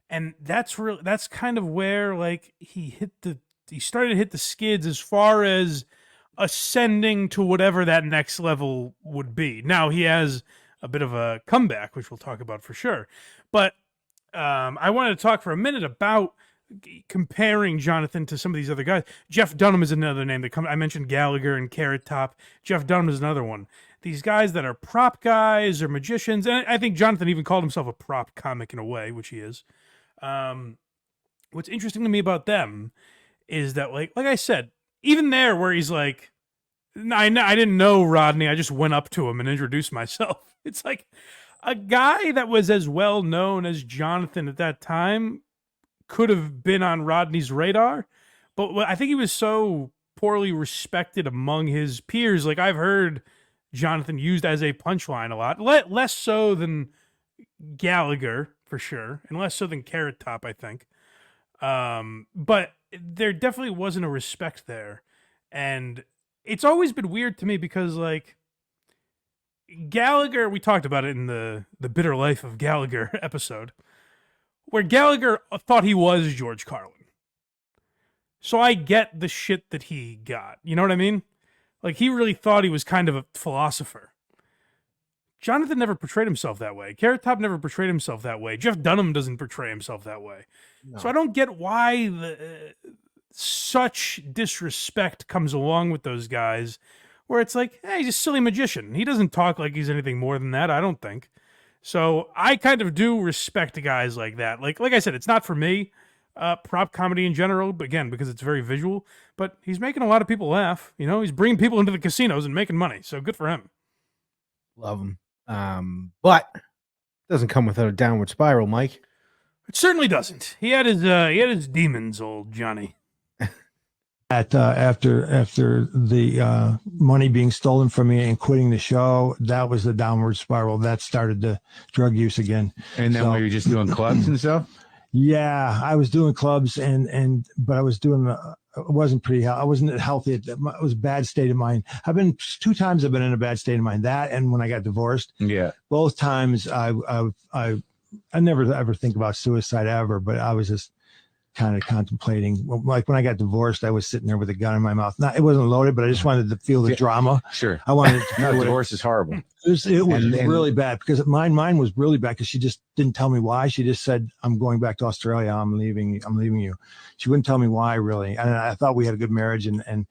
and that's kind of where like he started to hit the skids as far as ascending to whatever that next level would be. Now he has a bit of a comeback, which we'll talk about for sure, but I wanted to talk for a minute about comparing Jonathan to some of these other guys. Jeff Dunham is another name that I mentioned Gallagher and Carrot Top. Jeff Dunham is another one. These guys that are prop guys or magicians, and I think Jonathan even called himself a prop comic in a way, which he is. What's interesting to me about them is that, like I said, even there where he's like, I didn't know Rodney, I just went up to him and introduced myself. It's like a guy that was as well known as Jonathan at that time could have been on Rodney's radar, but I think he was so poorly respected among his peers. Like I've heard Jonathan used as a punchline a lot, less so than Gallagher for sure, and less so than Carrot Top, I think. But there definitely wasn't a respect there, and it's always been weird to me because like Gallagher, we talked about it in the Bitter Life of Gallagher episode, where Gallagher thought he was George Carlin. So I get the shit that he got. You know what I mean? Like, he really thought he was kind of a philosopher. Jonathan never portrayed himself that way. Carrot Top never portrayed himself that way. Jeff Dunham doesn't portray himself that way. No. So I don't get why such disrespect comes along with those guys, where it's like, hey, he's a silly magician. He doesn't talk like he's anything more than that, I don't think. So I kind of do respect guys like that. Like I said, it's not for me, prop comedy in general, but again, because it's very visual, but he's making a lot of people laugh. He's bringing people into the casinos and making money. So good for him. Love him. But doesn't come without a downward spiral, Mike. It certainly doesn't. He had his demons, old Johnny. After the money being stolen from me and quitting the show, that was the downward spiral. That started the drug use again. And then were you just doing clubs and stuff? Yeah, I was doing clubs but I was doing, it wasn't I wasn't healthy. It was a bad state of mind. Two times I've been in a bad state of mind. That and when I got divorced. Yeah. Both times I never ever think about suicide ever, but I was just kind of contemplating. Like when I got divorced, I was sitting there with a gun in my mouth. It wasn't loaded, but I just wanted to feel the drama. Sure. I wanted to feel divorce is horrible. It was really bad because mine was really bad because she just didn't tell me why. She just said, I'm going back to Australia. I'm leaving you. She wouldn't tell me why really. And I thought we had a good marriage and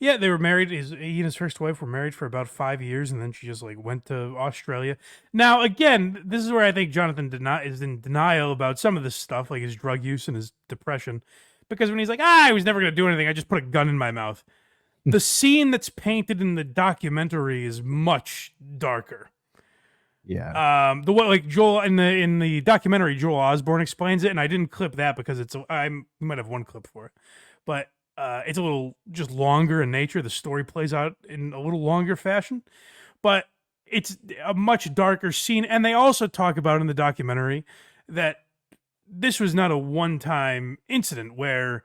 yeah, they were married. He and his first wife were married for about 5 years, and then she just like went to Australia. Now, again, this is where I think Jonathan is in denial about some of this stuff, like his drug use and his depression, because when he's like, I was never going to do anything, I just put a gun in my mouth. The scene that's painted in the documentary is much darker. Yeah. The way like Joel in the documentary, Joel Osborne explains it, and I didn't clip that because we might have one clip for it, but. It's a little just longer in nature. The story plays out in a little longer fashion, but it's a much darker scene. And they also talk about in the documentary that this was not a one-time incident where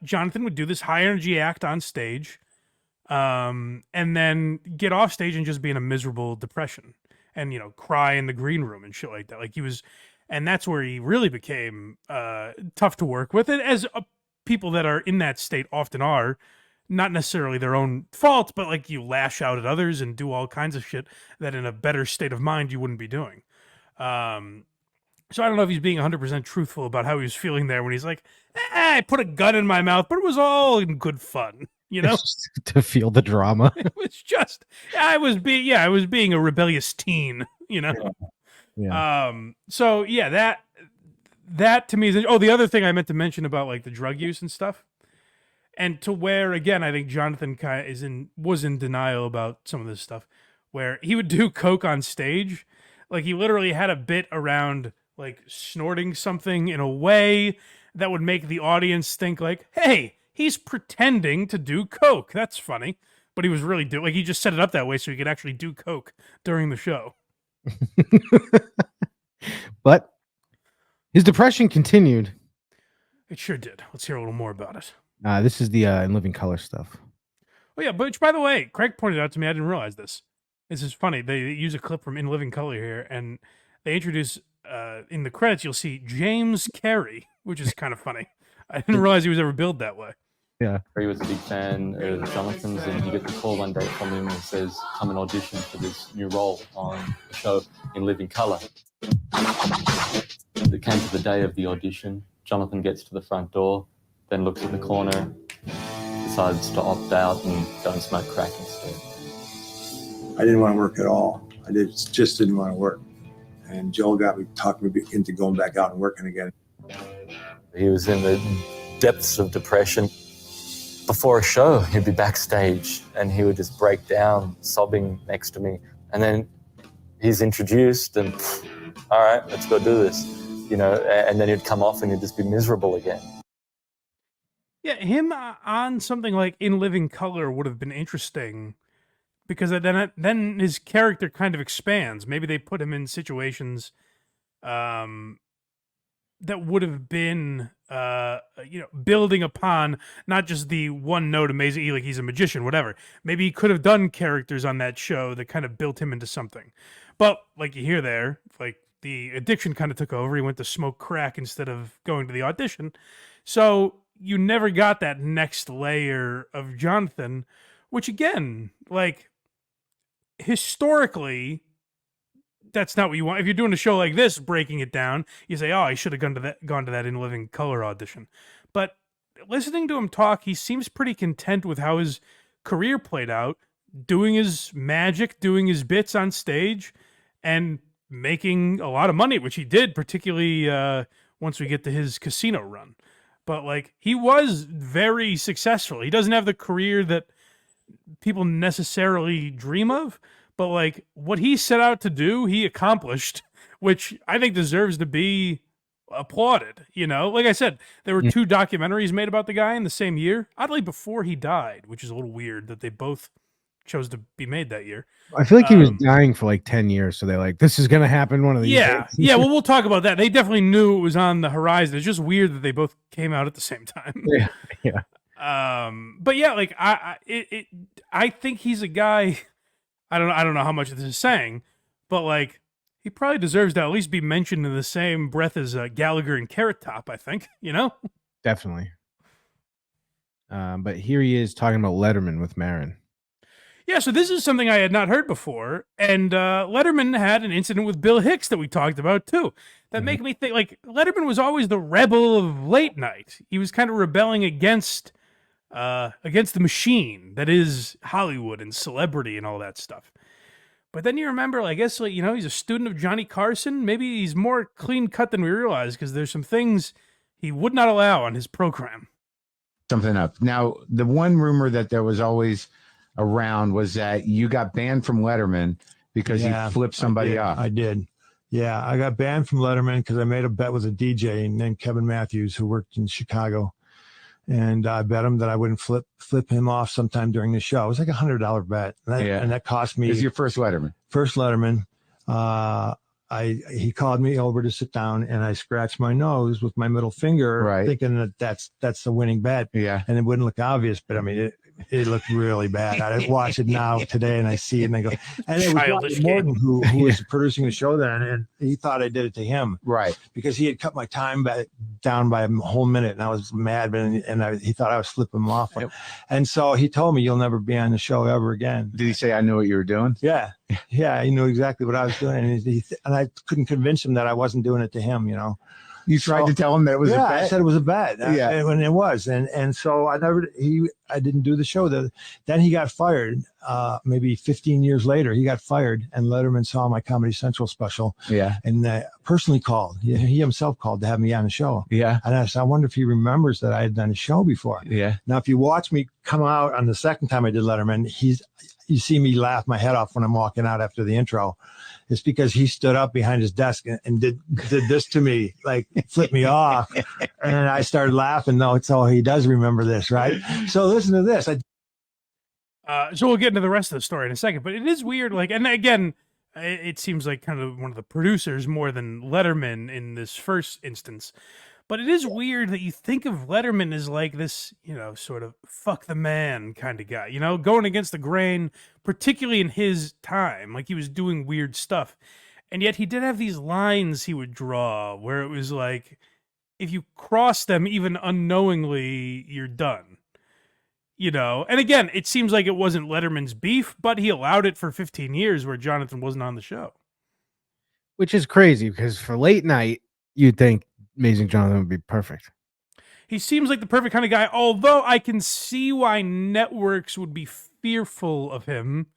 Jonathan would do this high-energy act on stage and then get off stage and just be in a miserable depression and, cry in the green room and shit like that. Like and that's where he really became tough to work with. And as people that are in that state often are, not necessarily their own fault, but like you lash out at others and do all kinds of shit that in a better state of mind you wouldn't be doing. So I don't know if he's being 100% truthful about how he was feeling there when he's like, I put a gun in my mouth, but it was all in good fun, to feel the drama. It was just, I was being a rebellious teen, Yeah. So yeah, that to me is, the other thing I meant to mention about like the drug use and stuff, and to where again I think Jonathan kind of was in denial about some of this stuff, where he would do coke on stage. Like he literally had a bit around like snorting something in a way that would make the audience think like, hey, he's pretending to do coke. That's funny. But he was really like he just set it up that way so he could actually do coke during the show. But his depression continued. It sure did. Let's hear a little more about it. This is the In Living Color stuff. Oh yeah, which by the way, Craig pointed out to me, I didn't realize this. This is funny. They use a clip from In Living Color here, and they introduce in the credits you'll see James Carey, which is kind of funny. I didn't realize he was ever billed that way. Yeah. He was a big fan of Jonathan's, and he gets a call one day from him and says, come and audition for this new role on the show In Living Color. It came to the day of the audition. Jonathan gets to the front door, then looks at the corner, decides to opt out and go and smoke crack instead. I didn't want to work at all. Just didn't want to work. And Joel talked me into going back out and working again. He was in the depths of depression. Before a show, he'd be backstage and he would just break down, sobbing next to me. And then he's introduced and, all right, let's go do this. You know, and then he'd come off and he'd just be miserable again. Yeah, him on something like In Living Color would have been interesting because then his character kind of expands. Maybe they put him in situations that would have been, building upon not just the one note amazing, like he's a magician, whatever. Maybe he could have done characters on that show that kind of built him into something. But like you hear there, like the addiction kind of took over. He went to smoke crack instead of going to the audition. So you never got that next layer of Jonathan, which again, like historically, that's not what you want. If you're doing a show like this, breaking it down, you say, oh, I should have gone to that In Living Color audition. But listening to him talk, he seems pretty content with how his career played out, doing his magic, doing his bits on stage, and making a lot of money, which he did, particularly once we get to his casino run. But like he was very successful. He doesn't have the career that people necessarily dream of, but like what he set out to do, he accomplished, which I think deserves to be applauded. You know, like I said, there were 2 documentaries made about the guy in the same year, oddly before he died, which is a little weird that they both chose to be made that year. I feel like he was dying for like 10 years. So they're like, this is going to happen one of these days. Yeah. Well, we'll talk about that. They definitely knew it was on the horizon. It's just weird that they both came out at the same time. Yeah. But yeah, like I think he's a guy. I don't know how much this is saying, but like he probably deserves to at least be mentioned in the same breath as Gallagher and Carrot Top. I think, you know, definitely. But here he is talking about Letterman with Maron. Yeah, so this is something I had not heard before, and Letterman had an incident with Bill Hicks that we talked about too. That made me think like Letterman was always the rebel of late night. He was kind of rebelling against the machine that is Hollywood and celebrity and all that stuff. But then you remember, I guess, like, you know, he's a student of Johnny Carson. Maybe he's more clean cut than we realize because there's some things he would not allow on his program. Something up. Now, the one rumor that there was always around was that you got banned from Letterman because you flipped somebody off. I did. Yeah, I got banned from Letterman because I made a bet with a DJ named Kevin Matthews who worked in Chicago. And I bet him that I wouldn't flip him off sometime during the show. It was like $100 bet. And that cost me. This is your first Letterman. First Letterman. He called me over to sit down and I scratched my nose with my middle finger, thinking that's the winning bet. Yeah. And it wouldn't look obvious, but I mean, it looked really bad. I watch it now today and I see it and I go, and it was Roger Morton who was producing the show then, and he thought I did it to him. Right. Because he had cut my time down by a whole minute and I was mad, he thought I was flipping him off. Yep. And so he told me, you'll never be on the show ever again. Did he say, I knew what you were doing? Yeah. Yeah. He knew exactly what I was doing. And I couldn't convince him that I wasn't doing it to him, you know. You tried to tell him that it was a bet? I said it was a bet. Yeah. And it was. And so I didn't do the show. Then he got fired. Maybe 15 years later, he got fired, and Letterman saw my Comedy Central special. Yeah. And personally called. He himself called to have me on the show. Yeah. And I said, I wonder if he remembers that I had done a show before. Yeah. Now, if you watch me come out on the second time I did Letterman, you see me laugh my head off when I'm walking out after the intro. It's because he stood up behind his desk and did this to me, like flipped me off. And I started laughing. No, so he does remember this, right? So listen to this. So we'll get into the rest of the story in a second, but it is weird. Like, and again, it seems like kind of one of the producers more than Letterman in this first instance. But it is weird that you think of Letterman as like this, you know, sort of fuck the man kind of guy, you know, going against the grain, particularly in his time. Like he was doing weird stuff. And yet he did have these lines he would draw where it was like, if you cross them even unknowingly, you're done. You know, and again, it seems like it wasn't Letterman's beef, but he allowed it for 15 years where Johnathan wasn't on the show. Which is crazy because for late night, you'd think Amazing Johnathan would be perfect. He seems like the perfect kind of guy, although I can see why networks would be fearful of him.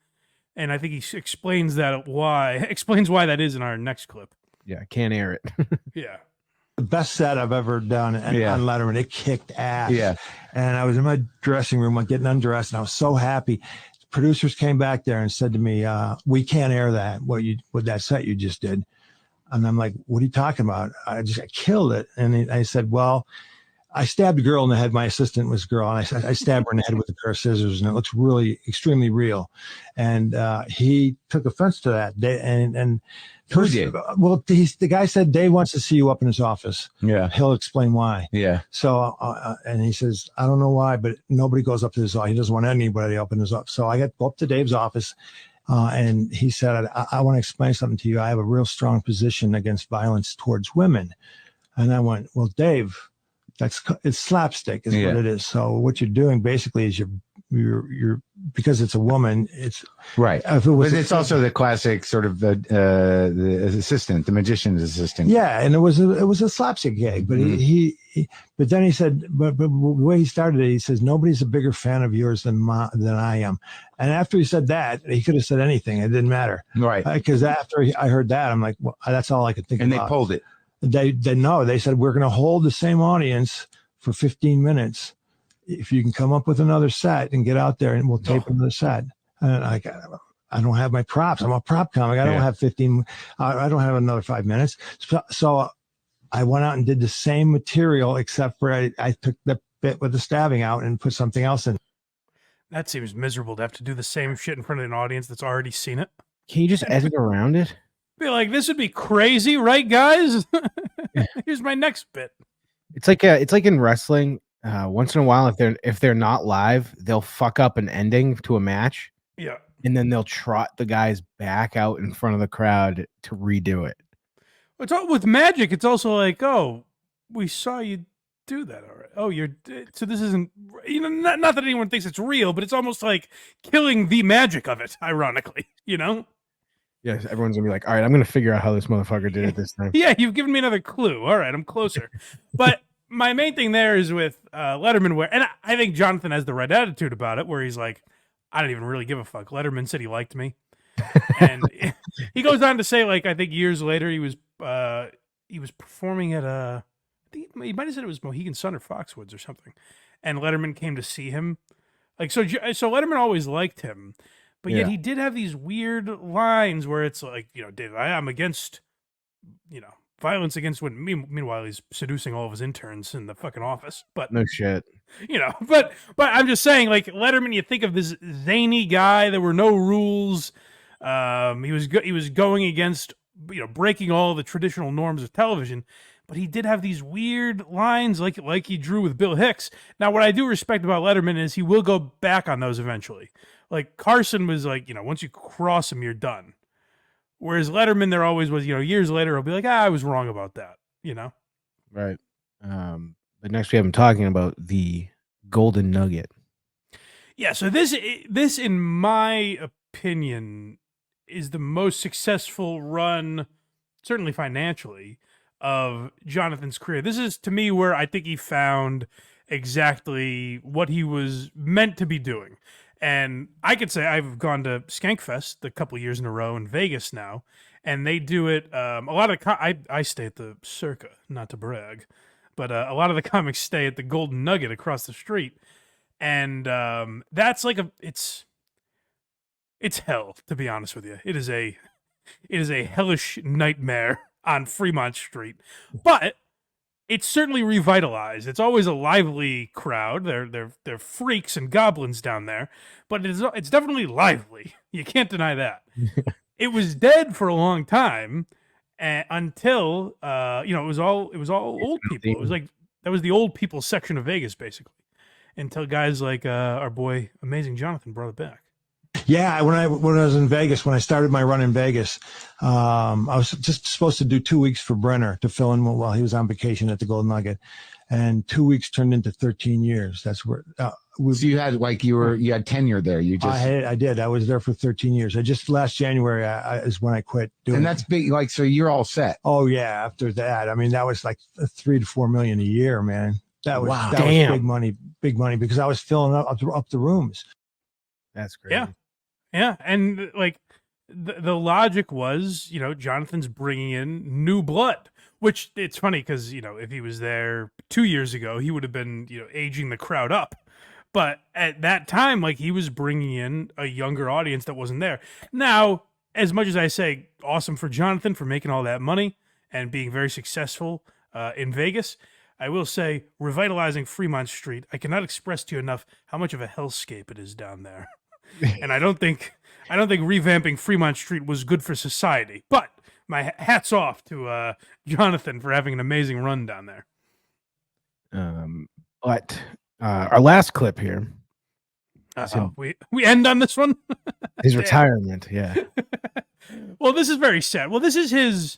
And I think he explains why that is in our next clip. Yeah, I can't air it. Yeah. The best set I've ever done on Letterman. It kicked ass. Yeah. And I was in my dressing room, I'm getting undressed, and I was so happy. The producers came back there and said to me, we can't air that, what that set you just did. And I'm like, what are you talking about? I killed it. And I said, well, I stabbed a girl in the head. My assistant was a girl. And I stabbed her in the head with a pair of scissors, and it looks really extremely real. And he took offense to that. Who did? Well, the guy said Dave wants to see you up in his office. Yeah. He'll explain why. Yeah. So, and he says, I don't know why, but nobody goes up to his office. He doesn't want anybody up in his office. So I go up to Dave's office. And he said, I want to explain something to you. I have a real strong position against violence towards women. And I went, well, Dave, it's slapstick is what it is. So what you're doing basically is you're because it's a woman, it's right. If it was, but it's also the classic sort of the assistant, the magician's assistant. Yeah. And it was a slapstick gag, but but then he said, but the way he started it, he says, nobody's a bigger fan of yours than I am. And after he said that, he could have said anything. It didn't matter. Right. Because after I heard that, I'm like, well, that's all I could think about. And they pulled it. They said, we're going to hold the same audience for 15 minutes. If you can come up with another set and get out there and we'll tape another set. And I don't have my props. I'm a prop comic. I don't have 15. I don't have another 5 minutes. So I went out and did the same material, except for I took the bit with the stabbing out and put something else in. That seems miserable to have to do the same shit in front of an audience that's already seen it. Can you just edit around it? Be like, this would be crazy, right, guys? Here's my next bit. It's like in wrestling. Once in a while, if they're not live, they'll fuck up an ending to a match. Yeah. And then they'll trot the guys back out in front of the crowd to redo it. It's all, with magic, it's also like, oh, we saw you do that already. Oh, so this isn't, not that anyone thinks it's real, but it's almost like killing the magic of it, ironically, Yes, everyone's gonna be like, all right, I'm gonna figure out how this motherfucker did it this time. Yeah, you've given me another clue. All right, I'm closer. But my main thing there is with Letterman, and I think Johnathan has the right attitude about it, where he's like, I don't even really give a fuck. Letterman said he liked me. And he goes on to say, like, I think years later he was performing at I think he might have said it was Mohegan Sun or Foxwoods or something, and Letterman came to see him. Like, so Letterman always liked him, but yet he did have these weird lines where it's like, Dave, I'm against, violence against women. Meanwhile, he's seducing all of his interns in the fucking office. But no shit. But I'm just saying, like, Letterman, you think of this zany guy. There were no rules. He was going against, breaking all the traditional norms of television. But he did have these weird lines like he drew with Bill Hicks. Now, what I do respect about Letterman is he will go back on those eventually. Like, Carson was like, once you cross him, you're done. Whereas Letterman, there always was, years later, he'll be like, I was wrong about that, Right. But next we have him talking about the golden nugget. Yeah, so this, in my opinion, is the most successful run, certainly financially, of Jonathan's career. This is, to me, where I think he found exactly what he was meant to be doing. And I could say I've gone to Skankfest a couple years in a row in Vegas now, and they do it. A lot of I stay at the Circa, not to brag, but a lot of the comics stay at the Golden Nugget across the street, and that's like it's hell, to be honest with you. It is a hellish nightmare on Fremont Street, but it's certainly revitalized. It's always a lively crowd. They're freaks and goblins down there, but it's definitely lively. You can't deny that. It was dead for a long time until it was all old people. It was like that was the old people section of Vegas basically, until guys like our boy Amazing Johnathan brought it back. Yeah, when I was in Vegas, when I started my run in Vegas, I was just supposed to do 2 weeks for Brenner to fill in while he was on vacation at the Golden Nugget, and 2 weeks turned into 13 years. That's where. So you had you had tenure there. I did. I was there for 13 years. Last January is when I quit doing. And that's big. Like, so you're all set. Oh yeah. After that, I mean, that was like $3 to $4 million a year, man. That was Wow. that was big money because I was filling up the rooms. That's great. Yeah, and like the logic was, Jonathan's bringing in new blood, which it's funny because, if he was there 2 years ago, he would have been, aging the crowd up. But at that time, like, he was bringing in a younger audience that wasn't there. Now, as much as I say awesome for Jonathan for making all that money and being very successful in Vegas, I will say revitalizing Fremont Street, I cannot express to you enough how much of a hellscape it is down there. And I don't think revamping Fremont Street was good for society. But my hat's off to Jonathan for having an amazing run down there. But our last clip here. We end on this one. His retirement. Yeah. Well, this is very sad. Well, this is his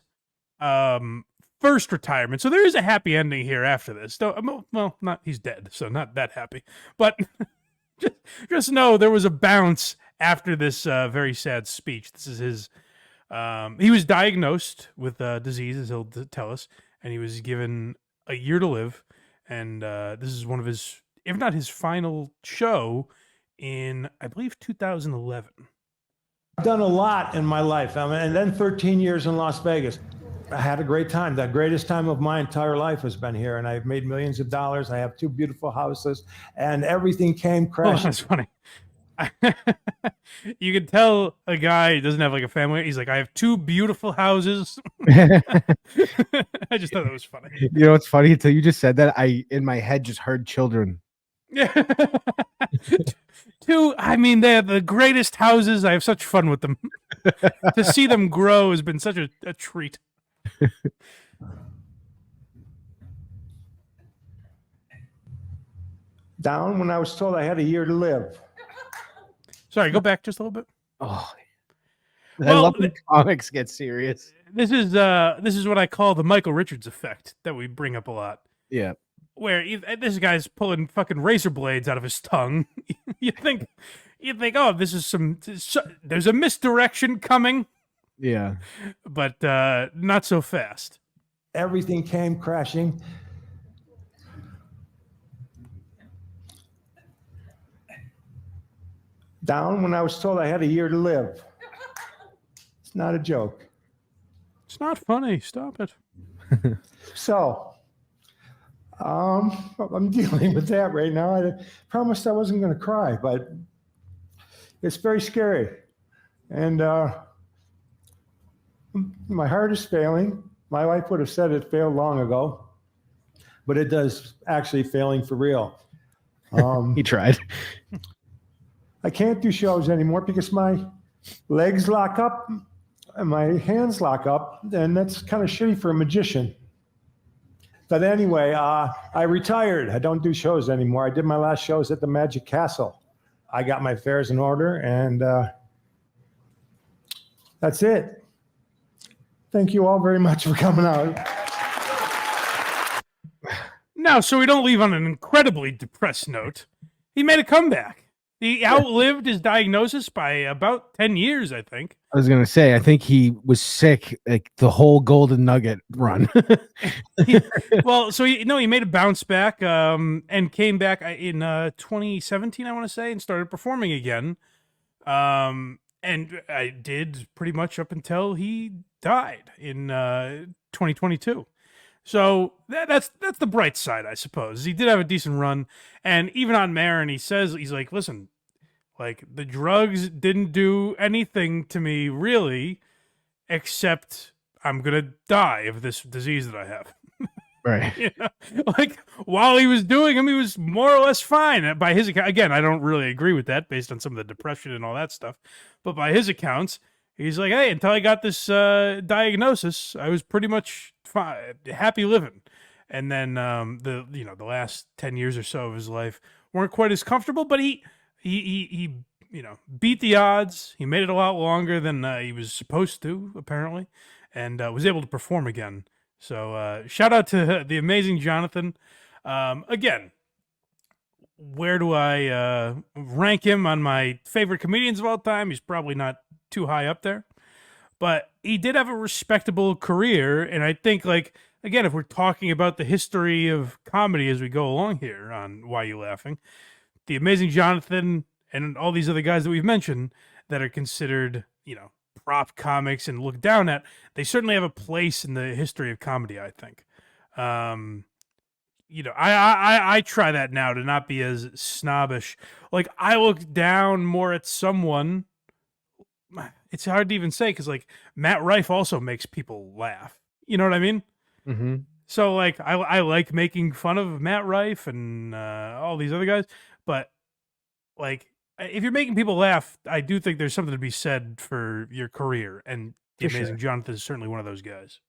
first retirement, so there is a happy ending here after this. Well, not he's dead, so not that happy, but. Just know there was a bounce after this very sad speech. This is his. He was diagnosed with a disease, as he'll tell us, and he was given a year to live. And this is one of his, if not his final show, in I believe 2011. I've done a lot in my life, and then 13 years in Las Vegas. I had a great time. The greatest time of my entire life has been here, and I've made millions of dollars. I have 2 beautiful houses, and everything came crashing. Oh, that's funny. You can tell a guy who doesn't have like a family. He's like, I have 2 beautiful houses. I just thought that was funny. You know what's funny? Until you just said that, I in my head just heard children. Yeah. 2, I mean, they have the greatest houses. I have such fun with them. To see them grow has been such a treat. Down when I was told I had a year to live. Sorry, go back just a little bit. Oh, I love when comics get serious. This is what I call the Michael Richards effect that we bring up a lot. Yeah, where this guy's pulling fucking razor blades out of his tongue. you think, oh, this is there's a misdirection coming. Yeah, but not so fast. Everything came crashing. Down when I was told I had a year to live. It's not a joke. It's not funny. Stop it. So, I'm dealing with that right now. I promised I wasn't going to cry, but it's very scary. And my heart is failing. My wife would have said it failed long ago, but it does actually failing for real. He tried. I can't do shows anymore because my legs lock up and my hands lock up, and that's kind of shitty for a magician. But anyway, I retired. I don't do shows anymore. I did my last shows at the Magic Castle. I got my affairs in order, and that's it. Thank you all very much for coming out. Now, so we don't leave on an incredibly depressed note, he made a comeback. He outlived his diagnosis by about 10 years, I think. I was gonna say, I think he was sick like the whole Golden Nugget run. Well, so he made a bounce back and came back in 2017, I want to say, and started performing again. And I did pretty much up until he died in 2022. So that's the bright side, I suppose. He did have a decent run, and even on Maron, he's like, listen, like the drugs didn't do anything to me really, except I'm gonna die of this disease that I have. Right. You know? Like while he was doing them, he was more or less fine by his account. Again, I don't really agree with that based on some of the depression and all that stuff, but by his accounts, he's like, hey, until I got this diagnosis, I was pretty much fine, happy living. And then the last 10 years or so of his life weren't quite as comfortable, but he beat the odds. He made it a lot longer than he was supposed to, apparently, and was able to perform again. So shout out to the Amazing Johnathan. Again, where do I rank him on my favorite comedians of all time? He's probably not too high up there, but he did have a respectable career. And I think, like, again, if we're talking about the history of comedy as we go along here on Why You Laughing, the Amazing Johnathan and all these other guys that we've mentioned that are considered, prop comics and looked down at, they certainly have a place in the history of comedy, I think. I try that now to not be as snobbish. Like, I look down more at someone. It's hard to even say because, like, Matt Rife also makes people laugh. You know what I mean? Mm-hmm. So, like, I like making fun of Matt Rife and all these other guys, but, like, if you're making people laugh, I do think there's something to be said for your career, and the Amazing Johnathan is certainly one of those guys.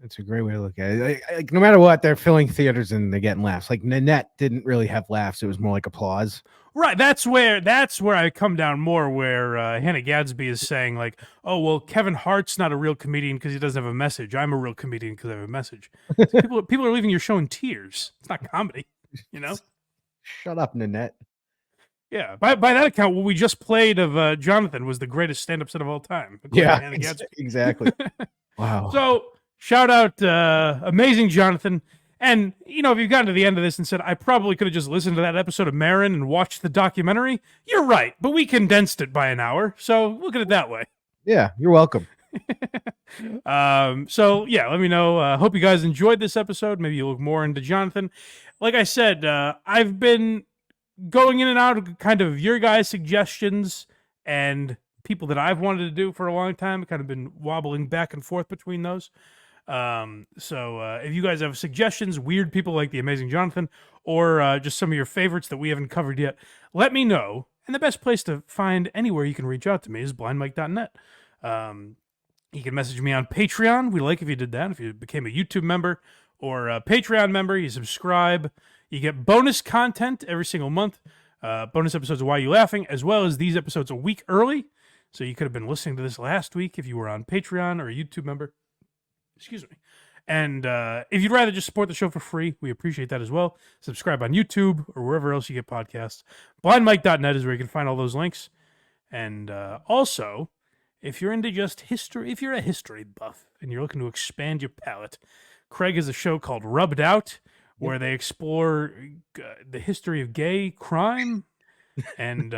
That's a great way to look at it. Like, no matter what, they're filling theaters and they're getting laughs. Like Nanette didn't really have laughs; it was more like applause. Right. That's where I come down more. Where Hannah Gadsby is saying, like, "Oh well, Kevin Hart's not a real comedian because he doesn't have a message. I'm a real comedian because I have a message." So people are leaving your show in tears. It's not comedy, Shut up, Nanette. Yeah, by that account, what we just played of Johnathan was the greatest stand-up set of all time. Yeah, exactly. Wow. So, shout out Amazing Johnathan. And, if you've gotten to the end of this and said, I probably could have just listened to that episode of Maron and watched the documentary, you're right, but we condensed it by an hour, so look at it that way. Yeah, you're welcome. So, yeah, let me know. Hope you guys enjoyed this episode. Maybe you look more into Johnathan. Like I said, I've been going in and out of kind of your guys' suggestions and people that I've wanted to do for a long time. I've kind of been wobbling back and forth between those. So if you guys have suggestions, weird people like the Amazing Johnathan, or just some of your favorites that we haven't covered yet, let me know. And the best place to find anywhere you can reach out to me is blindmike.net. You can message me on Patreon. We'd like if you did that. If you became a YouTube member or a Patreon member, you subscribe. You get bonus content every single month, bonus episodes of Why You Laughing, as well as these episodes a week early. So you could have been listening to this last week if you were on Patreon or a YouTube member. Excuse me. And if you'd rather just support the show for free, we appreciate that as well. Subscribe on YouTube or wherever else you get podcasts. blindmike.net is where you can find all those links. And also, if you're into just history, if you're a history buff and you're looking to expand your palate, Craig has a show called Rubbed Out, where they explore the history of gay crime. And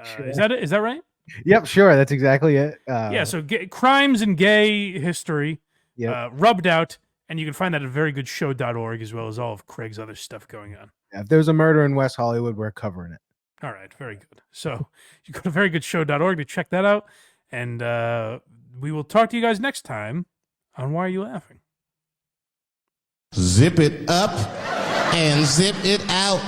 Sure. Is that right? Yep, sure. That's exactly it. Yeah, so crimes and gay history, Rubbed Out, and you can find that at verygoodshow.org, as well as all of Craig's other stuff going on. If there's a murder in West Hollywood, we're covering it. All right, very good. So you go to verygoodshow.org to check that out, and we will talk to you guys next time on Why Are You Laughing? Zip it up and zip it out.